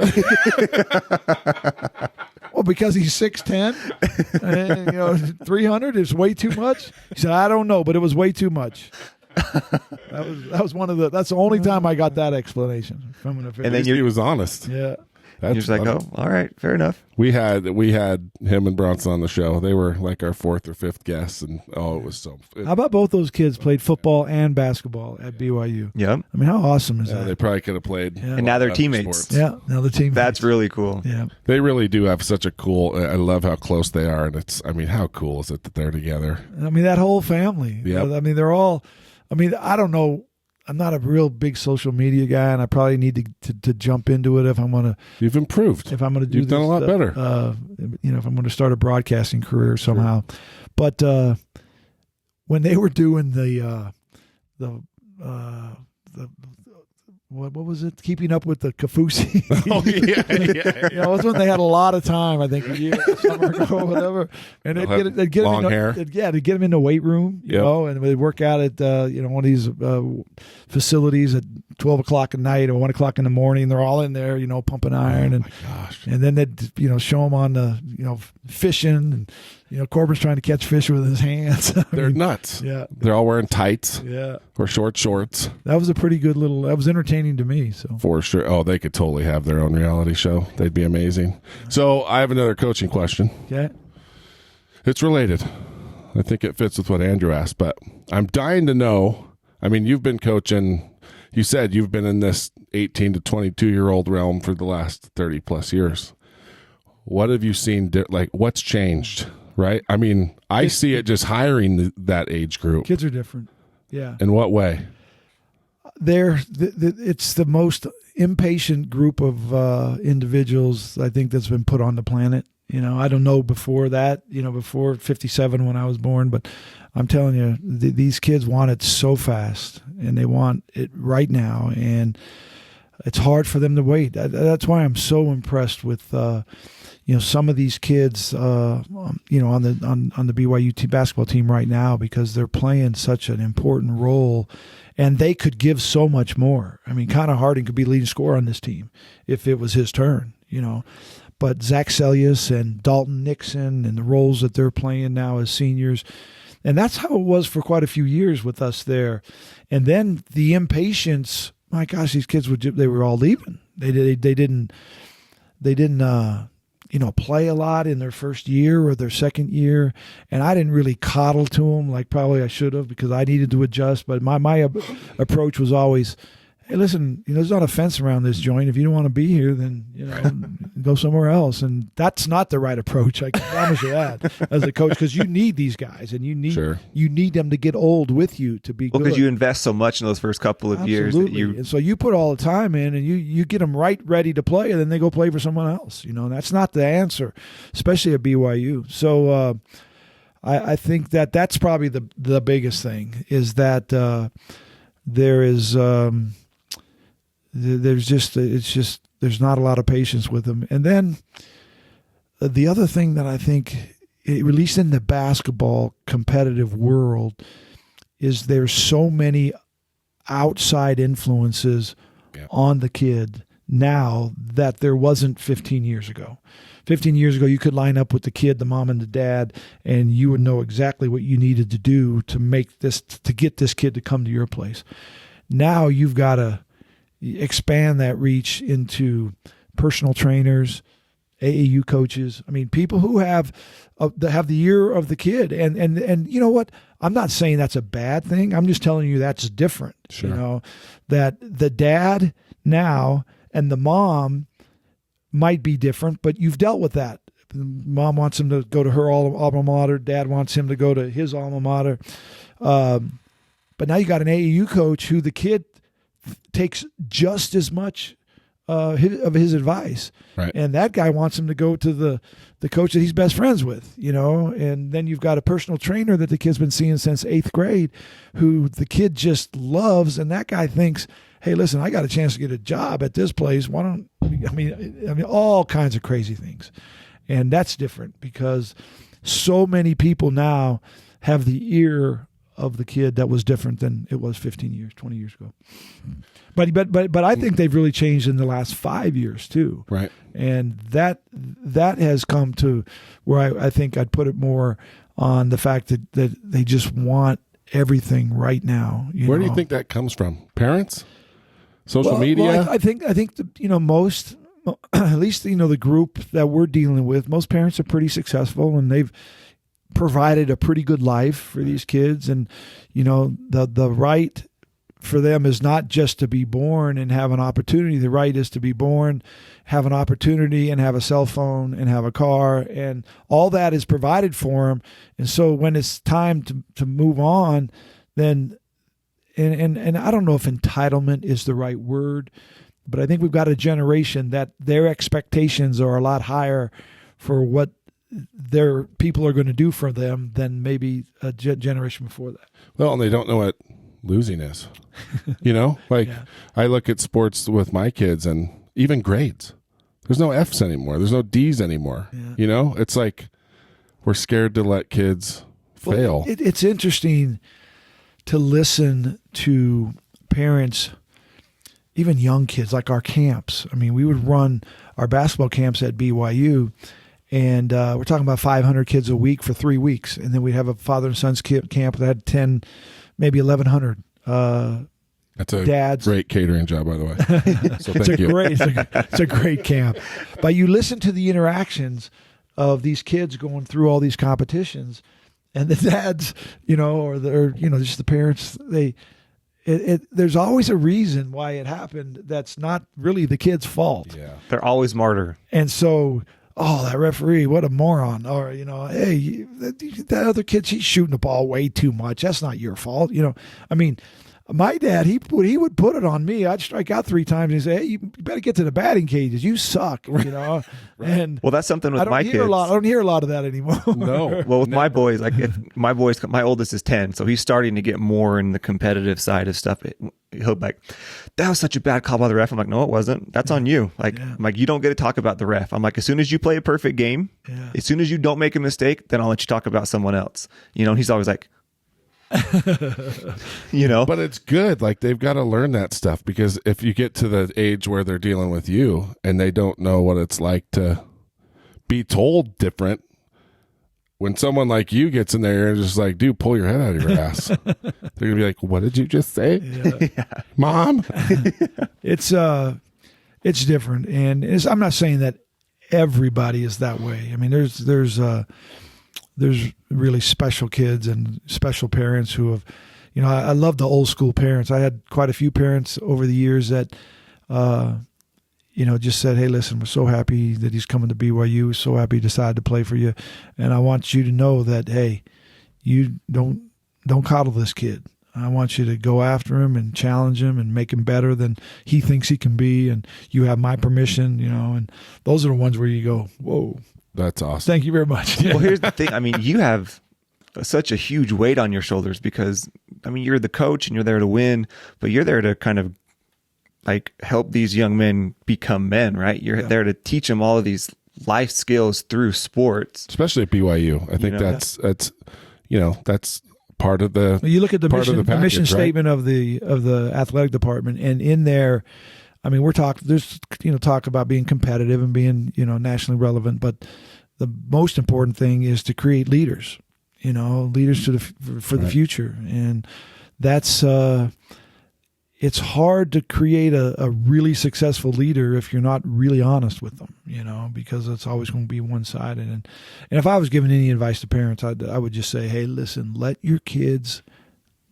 Well, because he's 6'10", and, you know, 300 is way too much. He said, I don't know, but it was way too much. That was one of the. That's the only time I got that explanation from an official. And then He was honest. Yeah. You're just like, oh, all right, fair enough. We had him and Bronson on the show. They were like our 4th or 5th guests, and it was so. How about both those kids played football and basketball at BYU? Yep. I mean, how awesome is that? They probably could have played. Yeah. And now they're other teammates. sports. Yeah, now the team. That's really cool. Yeah. They really do have such a cool. I love how close they are, and it's. I mean, how cool is it that they're together? I mean, that whole family. Yep. I mean, they're all. I mean, I don't know. I'm not a real big social media guy, and I probably need to jump into it if I'm gonna. You've improved. If I'm gonna do. You've done a lot better. You know, if I'm going to start a broadcasting career somehow, but when they were doing the what was it? Keeping up with the Kafusi. Oh yeah. You know, it was when they had a lot of time. I think a year, summer ago, whatever. And they'd get long him hair. they'd get him in the weight room, you Yep. know, and they'd work out at you know, one of these facilities at 12 o'clock at night or 1 o'clock in the morning. They're all in there, you know, pumping iron, Oh my gosh. and then they'd, you know, show them on the, you know, fishing, and, you know, Corbin's trying to catch fish with his hands. I They're mean, nuts. yeah, They're all wearing tights yeah. or short shorts. That was a pretty good little. That was entertaining to me. So For sure. Oh, they could totally have their own reality show. They'd be amazing. So I have another coaching question. yeah, It's related. I think it fits with what Andrew asked, but I'm dying to know. I mean, you've been coaching. You said you've been in this 18 to 22-year-old realm for the last 30 plus years. What have you seen? Like, what's changed? Right? I mean, I see it just hiring that age group. kids are different. Yeah, In what way? it's the most impatient group of individuals I think that's been put on the planet. You know, I don't know before that, you know, before 57 when I was born, but I'm telling you, these kids want it so fast, and they want it right now, and it's hard for them to wait. That's why I'm so impressed with, you know, some of these kids, you know, on the BYU basketball team right now, because they're playing such an important role, and they could give so much more. I mean, Connor Harding could be leading scorer on this team if it was his turn, you know. But Zach Celius and Dalton Nixon and the roles that they're playing now as seniors, and that's how it was for quite a few years with us there. And then the impatience. My gosh, these kids they were all leaving. They didn't you know, play a lot in their first year or their second year, and I didn't really coddle to them like probably I should have, because I needed to adjust. But my approach was always, hey, listen, you know, there's not a fence around this joint. If you don't want to be here, then, you know, go somewhere else. And that's not the right approach. I can promise you that as a coach, because you need these guys, and you need them to get old with you to be good. Because you invest so much in those first couple of years. That And so you put all the time in, and you get them ready to play, and then they go play for someone else. You know, and that's not the answer, especially at BYU. So I think that's probably the biggest thing, is that there is there's not a lot of patience with them. And then the other thing that I think, at least in the basketball competitive world, is there's so many outside influences on the kid now that there wasn't 15 years ago. 15 years ago, you could line up with the kid, the mom and the dad, and you would know exactly what you needed to do to get this kid to come to your place. Now you've got to expand that reach into personal trainers, AAU coaches. I mean, people who have the ear of the kid. And you know what? I'm not saying that's a bad thing. I'm just telling you that's different. Sure. You know, that the dad now and the mom might be different, but you've dealt with that Mom wants him to go to her alma mater. Dad wants him to go to his alma mater. But now you got an AAU coach who the kid takes just as much of his advice. Right. And that guy wants him to go to the coach that he's best friends with, and then you've got a personal trainer that the kid's been seeing since 8th grade who the kid just loves. And that guy thinks, hey, listen, I got a chance to get a job at this place. Why don't, I mean, all kinds of crazy things. And that's different because so many people now have the ear of the kid that was different than it was 15 years, 20 years ago. But I think they've really changed in the last 5 years too. Right. And that has come to where I think I'd put it more on the fact that they just want everything right now. Where do you think that comes from? Parents? Social media? Well, I think most, at least, the group that we're dealing with, most parents are pretty successful and they've provided a pretty good life for these kids. And, the right for them is not just to be born and have an opportunity. The right is to be born, have an opportunity, and have a cell phone and have a car, and all that is provided for them. And so when it's time to move on, then, and I don't know if entitlement is the right word, but I think we've got a generation that their expectations are a lot higher for what their people are going to do for them than maybe a generation before that. Well, and they don't know what losing is. Yeah. I look at sports with my kids and even grades. There's no F's anymore. There's no D's anymore. Yeah. It's like we're scared to let kids fail. It's interesting to listen to parents, even young kids, like our camps. I mean, we would run our basketball camps at BYU, and we're talking about 500 kids a week for 3 weeks. And then we'd have a father and son's camp that had 10, maybe 1,100 That's a dads. Great catering job, by the way. So thank you. It's a great camp. But you listen to the interactions of these kids going through all these competitions, and the dads, or just the parents, there's always a reason why it happened that's not really the kid's fault. Yeah. They're always martyr. And so, that referee, what a moron. Or, hey, that other kid, she's shooting the ball way too much. That's not your fault. I mean, my dad, he would put it on me. I'd strike out 3 times and he'd say, hey, you better get to the batting cages. You suck, Right. And well, that's something with my kids. I don't hear a lot of that anymore. No. Well, with my boys, like if my oldest is 10, so he's starting to get more in the competitive side of stuff. He'll be like, that was such a bad call by the ref. I'm like, no, it wasn't. That's on you. Like, I'm like, you don't get to talk about the ref. I'm like, as soon as you play a perfect game, as soon as you don't make a mistake, then I'll let you talk about someone else. And he's always like, But it's good. Like, they've got to learn that stuff, because if you get to the age where they're dealing with you and they don't know what it's like to be told different, when someone like you gets in there and just like, dude, pull your head out of your ass, they're gonna be like, what did you just say? Mom? It's different. And I'm not saying that everybody is that way. I mean, there's really special kids and special parents who have, I love the old school parents. I had quite a few parents over the years that, just said, hey, listen, we're so happy that he's coming to BYU. We're so happy he decided to play for you. And I want you to know that, hey, you don't coddle this kid. I want you to go after him and challenge him and make him better than he thinks he can be. And you have my permission, and those are the ones where you go, whoa. That's awesome. Thank you very much. Well, here's the thing. I mean, you have such a huge weight on your shoulders because, you're the coach and you're there to win, but you're there to kind of like help these young men become men, right? You're there to teach them all of these life skills through sports. Especially at BYU. I think that's part of the you look at the package, mission right? statement of the athletic department, and in there, we're there's talk about being competitive and being nationally relevant, but the most important thing is to create leaders, leaders for the future, and that's it's hard to create a really successful leader if you're not really honest with them, because it's always going to be one-sided. And if I was giving any advice to parents, I would just say, hey, listen, let your kids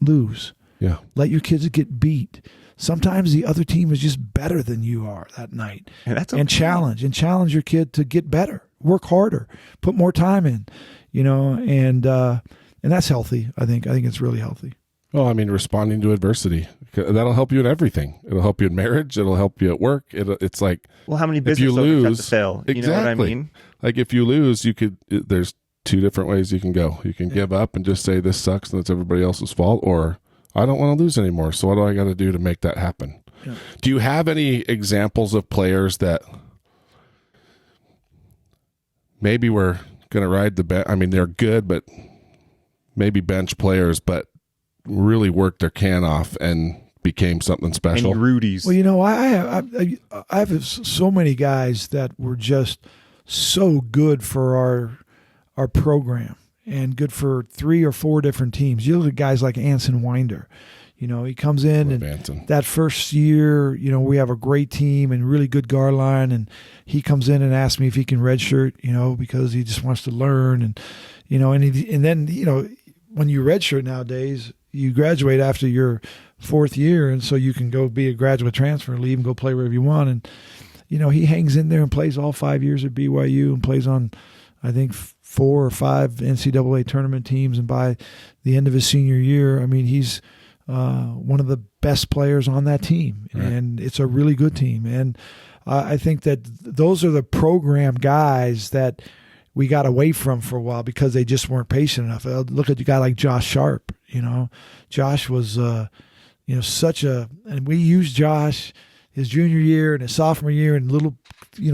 lose. Yeah. Let your kids get beat. sometimes the other team is just better than you are that night. And that's okay. And challenge your kid to get better, work harder, put more time in, and that's healthy. I think it's really healthy. Well, I mean, responding to adversity, that'll help you in everything. It'll help you in marriage. It'll help you at work. It's like, well, how many business owners have to fail? You know what I mean? Like if you lose, there's two different ways you can go. You can give up and just say this sucks and it's everybody else's fault, or I don't want to lose anymore. So what do I got to do to make that happen? Yeah. Do you have any examples of players that maybe we're going to ride the bench? I mean, they're good, but maybe bench players, but really worked their can off and became something special. Any Rudies? Well, I have so many guys that were just so good for our program and good for 3 or 4 different teams. You look at guys like Anson Winder. He comes in and Anson. That first year, we have a great team and really good guard line, and he comes in and asks me if he can redshirt, because he just wants to learn, and then when you redshirt nowadays, you graduate after your 4th year, and so you can go be a graduate transfer and leave and go play wherever you want. And he hangs in there and plays all 5 years at BYU and plays on, I think, 4 or 5 NCAA tournament teams. And by the end of his senior year, I mean, he's one of the best players on that team, right. And it's a really good team. And I think that those are the program guys that we got away from for a while because they just weren't patient enough. Look at a guy like Josh Sharp. Josh was, and we used Josh his junior year and his sophomore year and little,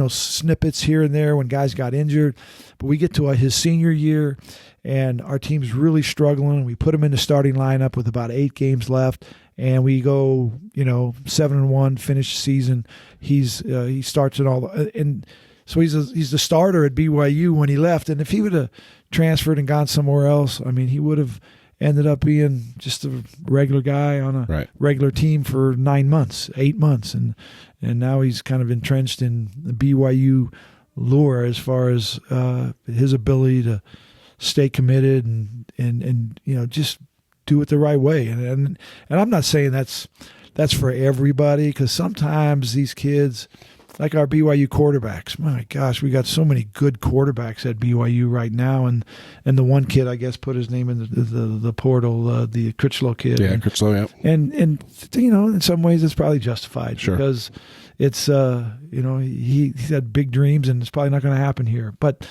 snippets here and there when guys got injured. But we get to his senior year and our team's really struggling. We put him in the starting lineup with about 8 games left, and we go, 7-1, finish the season. He starts it all, and so he's the starter at BYU when he left. And if he would have transferred and gone somewhere else, I mean, he would have ended up being just a regular guy on a regular team for 9 months, 8 months. And now he's kind of entrenched in the BYU lore as far as his ability to stay committed and just do it the right way. And I'm not saying that's for everybody, because sometimes these kids, like our BYU quarterbacks, my gosh, we got so many good quarterbacks at BYU right now, and the one kid, I guess, put his name in the portal, the Critchlow kid. Yeah, Critchlow, yeah. And in some ways it's probably justified, sure, because it's he had big dreams, and it's probably not going to happen here. But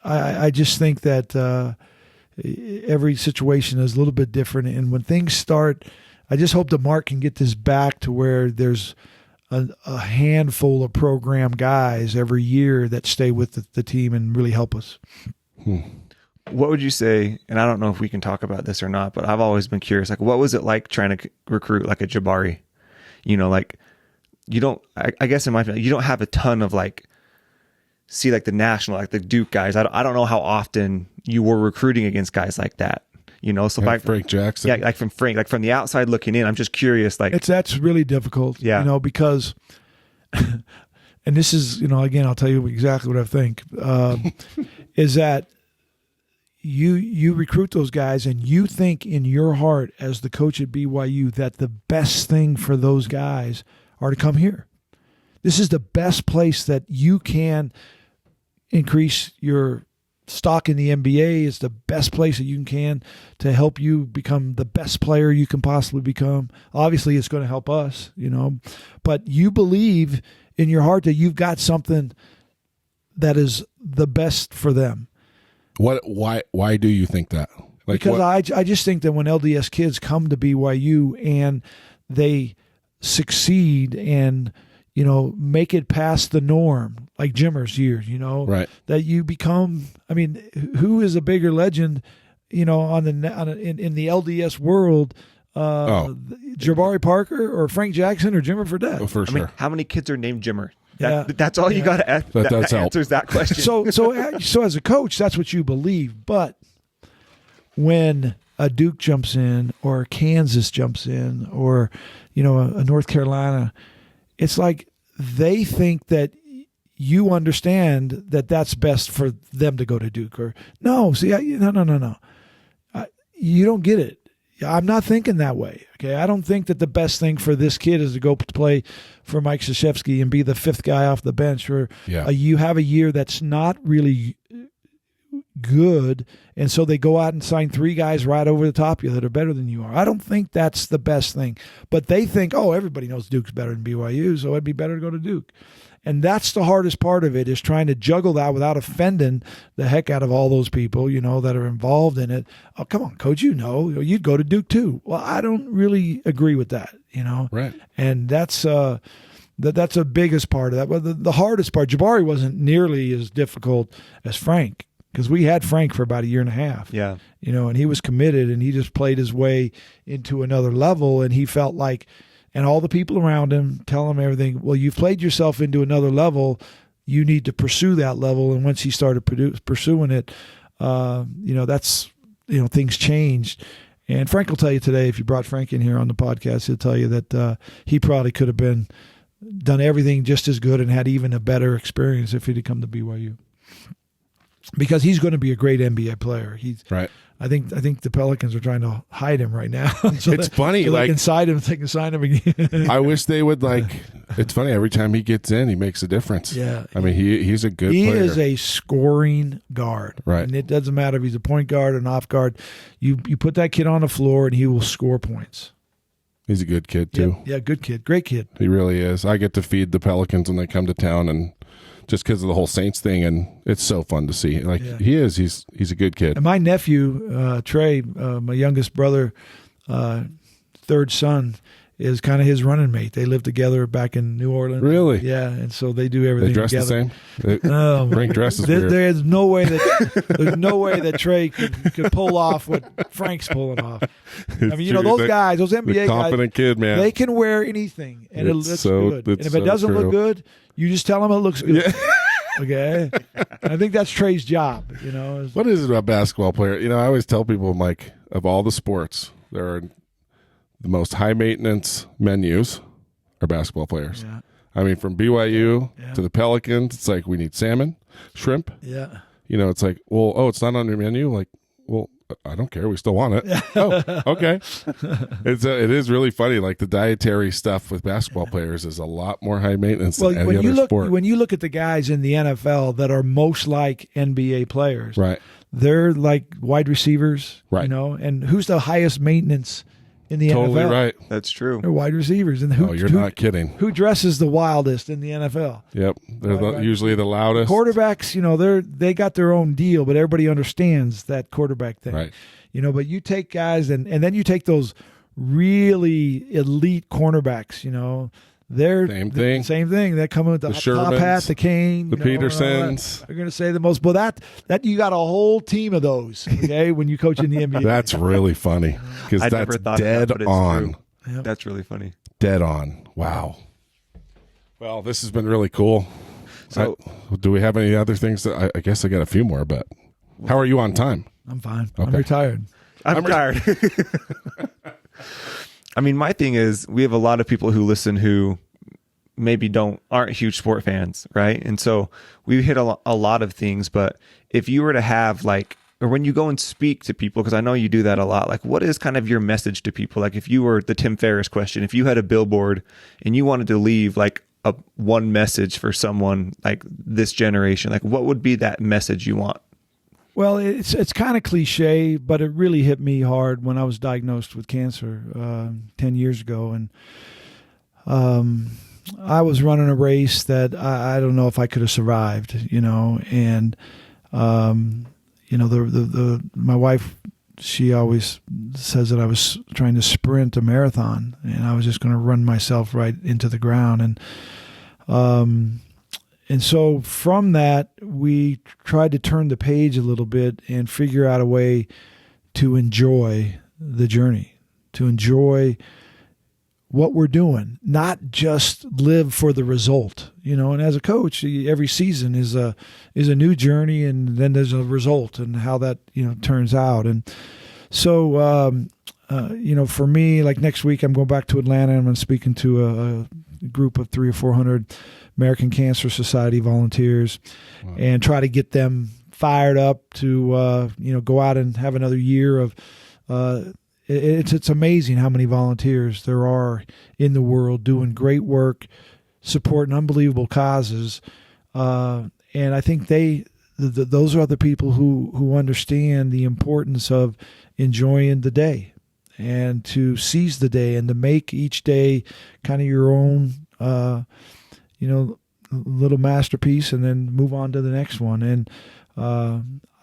I just think that every situation is a little bit different, and when things start, I just hope that Mark can get this back to where there's a handful of program guys every year that stay with the team and really help us. What would you say, and I don't know if we can talk about this or not, but I've always been curious, like, what was it like trying to recruit like a Jabari? Like, you don't, I guess in my opinion, you don't have a ton of like the national, like the Duke guys. I don't know how often you were recruiting against guys like that. So like Frank Jackson. Yeah, like from Frank, like from the outside looking in, I'm just curious. Like that's really difficult. Yeah, because, and this is, again, I'll tell you exactly what I think. Is that you recruit those guys and you think in your heart as the coach at BYU that the best thing for those guys are to come here. This is the best place that you can increase your stock in the NBA. Is the best place that you can to help you become the best player you can possibly become. Obviously, it's going to help us, but you believe in your heart that you've got something that is the best for them. Why do you think that? Because I just think that when LDS kids come to BYU and they succeed and make it past the norm, like Jimmer's years, right, that you become. I mean, who is a bigger legend, in the LDS world, Jabari Parker or Frank Jackson or Jimmer Fredette? Oh, for sure. I mean, how many kids are named Jimmer? That's all you got to ask. That answers that question. So as a coach, that's what you believe. But when a Duke jumps in, or Kansas jumps in, or a North Carolina, it's like they think that you understand that that's best for them to go to Duke. Or no, see, no. You don't get it. I'm not thinking that way. Okay, I don't think that the best thing for this kid is to go play for Mike Krzyzewski and be the fifth guy off the bench, or you have a year that's not really good, and so they go out and sign 3 guys right over the top of you that are better than you are. I don't think that's the best thing. But they think, oh, everybody knows Duke's better than BYU, so it'd be better to go to Duke. And that's the hardest part of it, is trying to juggle that without offending the heck out of all those people, that are involved in it. Oh, come on, coach, you'd go to Duke too. Well, I don't really agree with that, Right. And that's that's the biggest part of that. But the hardest part, Jabari wasn't nearly as difficult as Frank, because we had Frank for about a year and a half. Yeah. And he was committed, and he just played his way into another level, and he felt like, and all the people around him tell him everything, well, you've played yourself into another level, you need to pursue that level. And once he started pursuing it, that's, things changed. And Frank will tell you today, if you brought Frank in here on the podcast, he'll tell you that he probably could have done everything just as good and had even a better experience if he'd have come to BYU. Because he's going to be a great NBA player. He's right. I think the Pelicans are trying to hide him right now. So it's funny, they can sign him, they can sign him again. I wish they would It's funny, every time he gets in, he makes a difference. Yeah, I mean, he's a good player. He is a scoring guard, right? And it doesn't matter if he's a point guard or an off guard. You put that kid on the floor, and he will score points. He's a good kid too. Yeah, good kid, great kid. He really is. I get to feed the Pelicans when they come to town, and just because of the whole Saints thing, and it's so fun to see. He's a good kid. And my nephew, Trey, my youngest brother, third son, is kind of his running mate. They live together back in New Orleans. Really? Yeah, and so they do everything They dress together. the same? Bring dresses weird. There's no way that Trey could pull off what Frank's pulling off. I mean, those guys, those NBA confident guys, kid, man. They can wear anything, and it looks good. And if it doesn't look good, you just tell them it looks good. Yeah. Okay? I think that's Trey's job, What is it about basketball player? I always tell people, I'm like, of all the sports, there are the most high maintenance menus are basketball players. Yeah. I mean, from BYU to the Pelicans, it's like we need salmon, shrimp. Yeah. It's like, well, it's not on your menu. Like, well, I don't care. We still want it. Oh, okay. It is really funny. Like the dietary stuff with basketball players is a lot more high maintenance than any other sport. When you look at the guys in the NFL that are most like NBA players, right? They're like wide receivers, right? And who's the highest maintenance in the NFL? Totally right. That's true. They're wide receivers. And you're not kidding. Who dresses the wildest in the NFL? Yep. They're usually the loudest. Quarterbacks, they got their own deal, but everybody understands that quarterback thing. Right. But you take guys and then you take those really elite cornerbacks, they're same thing. They're coming with the top hat, the cane, the Petersons. They're going to say the most. But that you got a whole team of those. Okay, when you coach in the NBA, that's really funny because that's dead on. Yep. That's really funny. Dead on. Wow. Well, this has been really cool. So, do we have any other things? I guess I got a few more. But how are you on time? I'm fine. Okay. I'm retired. I'm tired. I mean, my thing is we have a lot of people who listen who maybe aren't huge sport fans, right? And so we hit a lot of things, but if you were to have or when you go and speak to people, because I know you do that a lot, what is kind of your message to people? Like if you were the Tim Ferriss question, if you had a billboard and you wanted to leave a one message for someone like this generation, what would be that message you want? Well, it's kind of cliche, but it really hit me hard when I was diagnosed with cancer 10 years ago. And I was running a race that I don't know if I could have survived, and, my wife, she always says that I was trying to sprint a marathon and I was just going to run myself right into the ground. And so from that, we tried to turn the page a little bit and figure out a way to enjoy the journey, to enjoy what we're doing, not just live for the result, And as a coach, every season is a new journey, and then there's a result and how that turns out. And so for me, like next week, I'm going back to Atlanta and I'm speaking to a group of 300 or 400 American Cancer Society volunteers, and try to get them fired up to go out and have another year of it's amazing how many volunteers there are in the world doing great work, supporting unbelievable causes, and I think those are the people who understand the importance of enjoying the day and to seize the day and to make each day kind of your own, little masterpiece, and then move on to the next one. And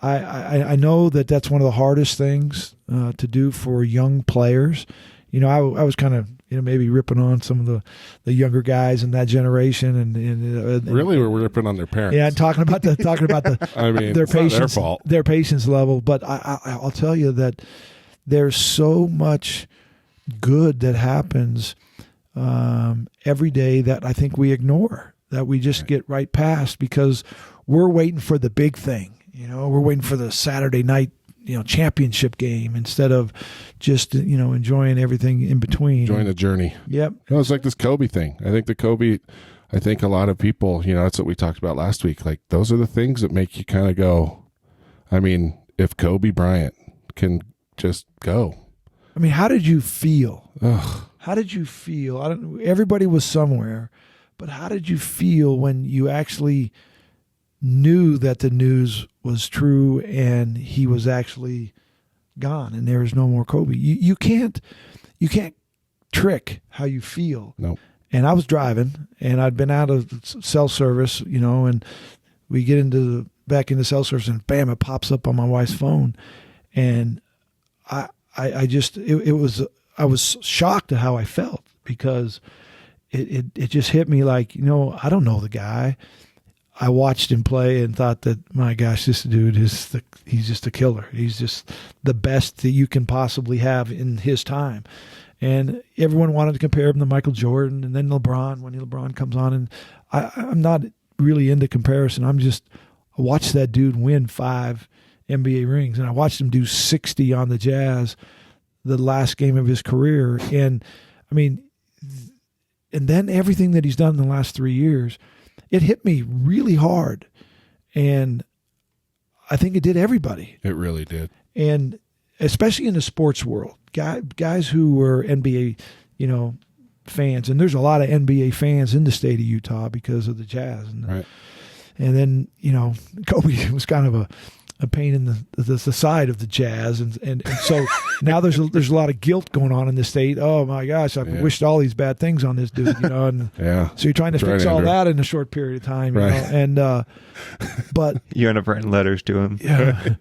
I know that's one of the hardest things to do for young players. I was kind of maybe ripping on some of the younger guys in that generation, and really we're ripping on their parents. Yeah, and talking about the I mean, their it's not patience, their fault. their patience level. But I'll tell you that there's so much good that happens every day that I think we ignore, that we just get right past because we're waiting for the big thing. We're waiting for the Saturday night, championship game instead of just, enjoying everything in between. Enjoying the journey. Yep. It's like this Kobe thing. I think a lot of people, that's what we talked about last week. Like, those are the things that make you kind of go, I mean, if Kobe Bryant can just go. I mean, how did you feel? Ugh. How did you feel? Everybody was somewhere, but how did you feel when you actually knew that the news was true and he was actually gone and there was no more Kobe? You can't trick how you feel. No. And I was driving and I'd been out of cell service, and we get back into cell service and bam, it pops up on my wife's phone. And I was shocked at how I felt because it just hit me like, I don't know the guy. I watched him play and thought that, my gosh, this dude he's just a killer. He's just the best that you can possibly have in his time. And everyone wanted to compare him to Michael Jordan and then LeBron when LeBron comes on. And I'm not really into comparison. I watched that dude win 5 NBA rings, and I watched him do 60 on the Jazz the last game of his career. And I mean, and then everything that he's done in the last 3 years, it hit me really hard. And I think it did everybody. It really did. And especially in the sports world, guys who were NBA, fans, and there's a lot of NBA fans in the state of Utah because of the Jazz. Right. And then, Kobe was kind of a pain in the side of the Jazz, and so now there's a lot of guilt going on in the state. Oh my gosh, I've wished all these bad things on this dude, and yeah. So you're trying to fix all that in a short period of time, right. And but you end up writing letters to him. Yeah.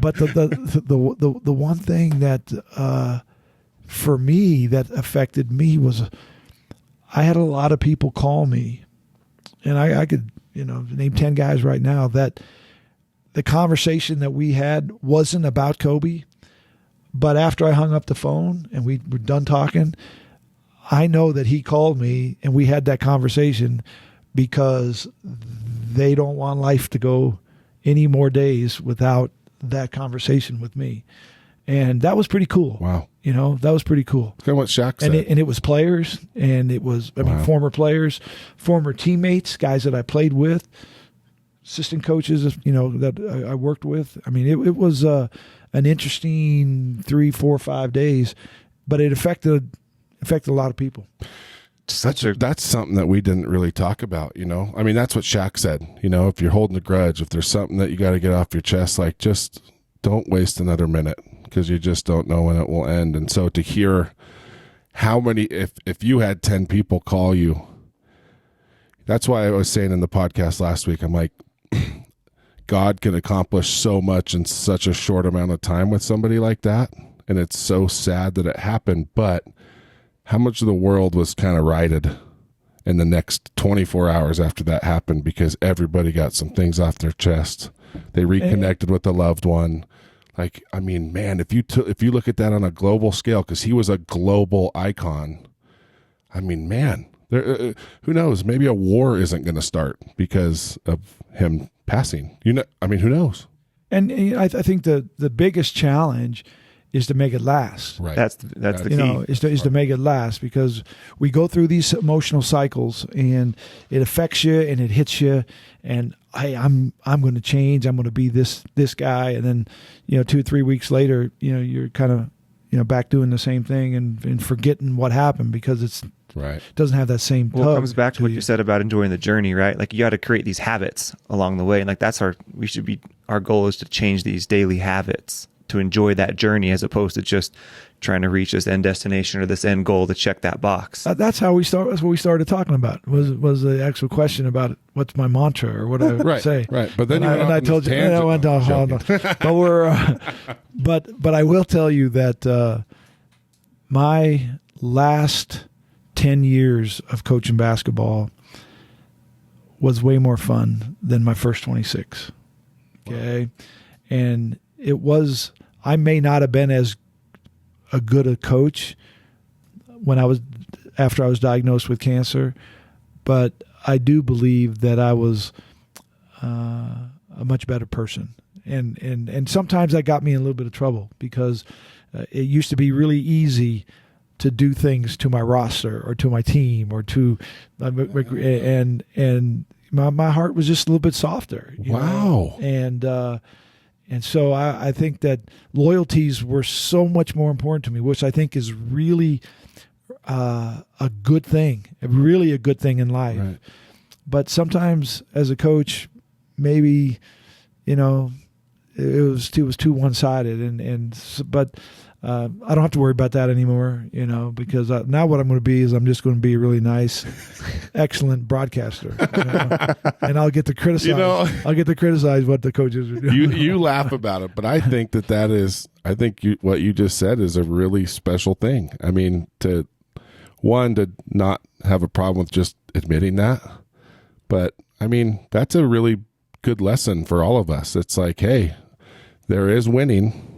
But the one thing that for me that affected me was I had a lot of people call me, and I could name 10 guys right now that the conversation that we had wasn't about Kobe, but after I hung up the phone and we were done talking, I know that he called me and we had that conversation because they don't want life to go any more days without that conversation with me. And that was pretty cool. Wow. That was pretty cool. Look at what Shaq said. And it was players, and it was, former players, former teammates, guys that I played with, assistant coaches, that I worked with. I mean, it was an interesting 3, 4, 5 days, but it affected a lot of people. That's something that we didn't really talk about, I mean, that's what Shaq said. If you're holding a grudge, if there's something that you got to get off your chest, like, just don't waste another minute because you just don't know when it will end. And so to hear how many, if you had 10 people call you, that's why I was saying in the podcast last week, I'm like, God can accomplish so much in such a short amount of time with somebody like that. And it's so sad that it happened, but how much of the world was kind of righted in the next 24 hours after that happened because everybody got some things off their chest. They reconnected with a loved one. Like, I mean, man, if you look at that on a global scale, because he was a global icon, I mean, man, who knows? Maybe a war isn't going to start because of him passing. I mean, who knows? And I think the biggest challenge is to make it last. Right. That's the key. Is to make it last, because we go through these emotional cycles and it affects you and it hits you, and hey, I'm going to change. I'm going to be this guy, and then 2 or 3 weeks later, you're kind of back doing the same thing and forgetting what happened because it doesn't have that same tug. Well, it comes back to what you said about enjoying the journey, right? Like you got to create these habits along the way. And like our goal is to change these daily habits to enjoy that journey as opposed to just trying to reach this end destination or this end goal to check that box. That's how we start. That's what we started talking about. Was the actual question about what's my mantra or what I say. Right. But then I told you, I went down. But we're, but I will tell you that my last 10 years of coaching basketball was way more fun than my first 26. Okay, and it was. I may not have been as a good a coach after I was diagnosed with cancer, but I do believe that I was a much better person. And sometimes that got me in a little bit of trouble because it used to be really easy to do things to my roster or to my team or to and my heart was just a little bit softer. Wow. And so I think that loyalties were so much more important to me, which I think is really a good thing, really a good thing in life. Right. But sometimes as a coach, maybe, it was too one-sided. But I don't have to worry about that anymore, because now what I'm going to be is I'm just going to be a really nice, excellent broadcaster, and I'll get to criticize. I'll get to criticize what the coaches are doing. You laugh about it, but I think that is. I think what you just said is a really special thing. I mean, to not have a problem with just admitting that, but I mean that's a really good lesson for all of us. It's like, hey, there is winning.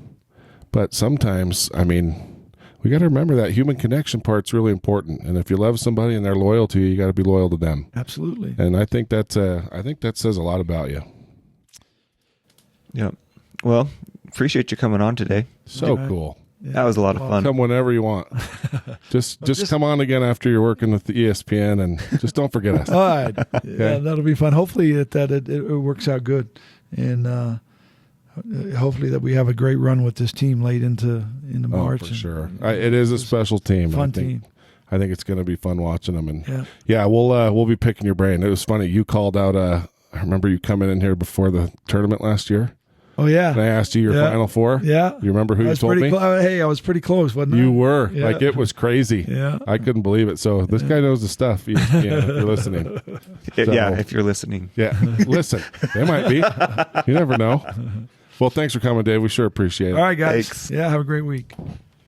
But sometimes, I mean, we got to remember that human connection part's really important. And if you love somebody and they're loyal to you, you got to be loyal to them. Absolutely. And I think that says a lot about you. Yeah. Well, appreciate you coming on today. So cool. Yeah. That was a lot of fun. Come whenever you want. Just come on again after you're working with the ESPN, and just don't forget us. All right. Yeah, that'll be fun. Hopefully it works out good, and hopefully that we have a great run with this team late into March. For sure. It is a special team. Fun team. I think it's going to be fun watching them. And we'll be picking your brain. It was funny. You called out. I remember you coming in here before the tournament last year. Oh yeah. And I asked you your Final Four. Yeah. You remember who you told me? Hey, I was pretty close, wasn't I? You were. Yeah. Like it was crazy. Yeah. I couldn't believe it. So this guy knows the stuff. If you're listening. If you're listening. Yeah. Listen. They might be. You never know. Well, thanks for coming, Dave. We sure appreciate it. All right, guys. Thanks. Yeah, have a great week.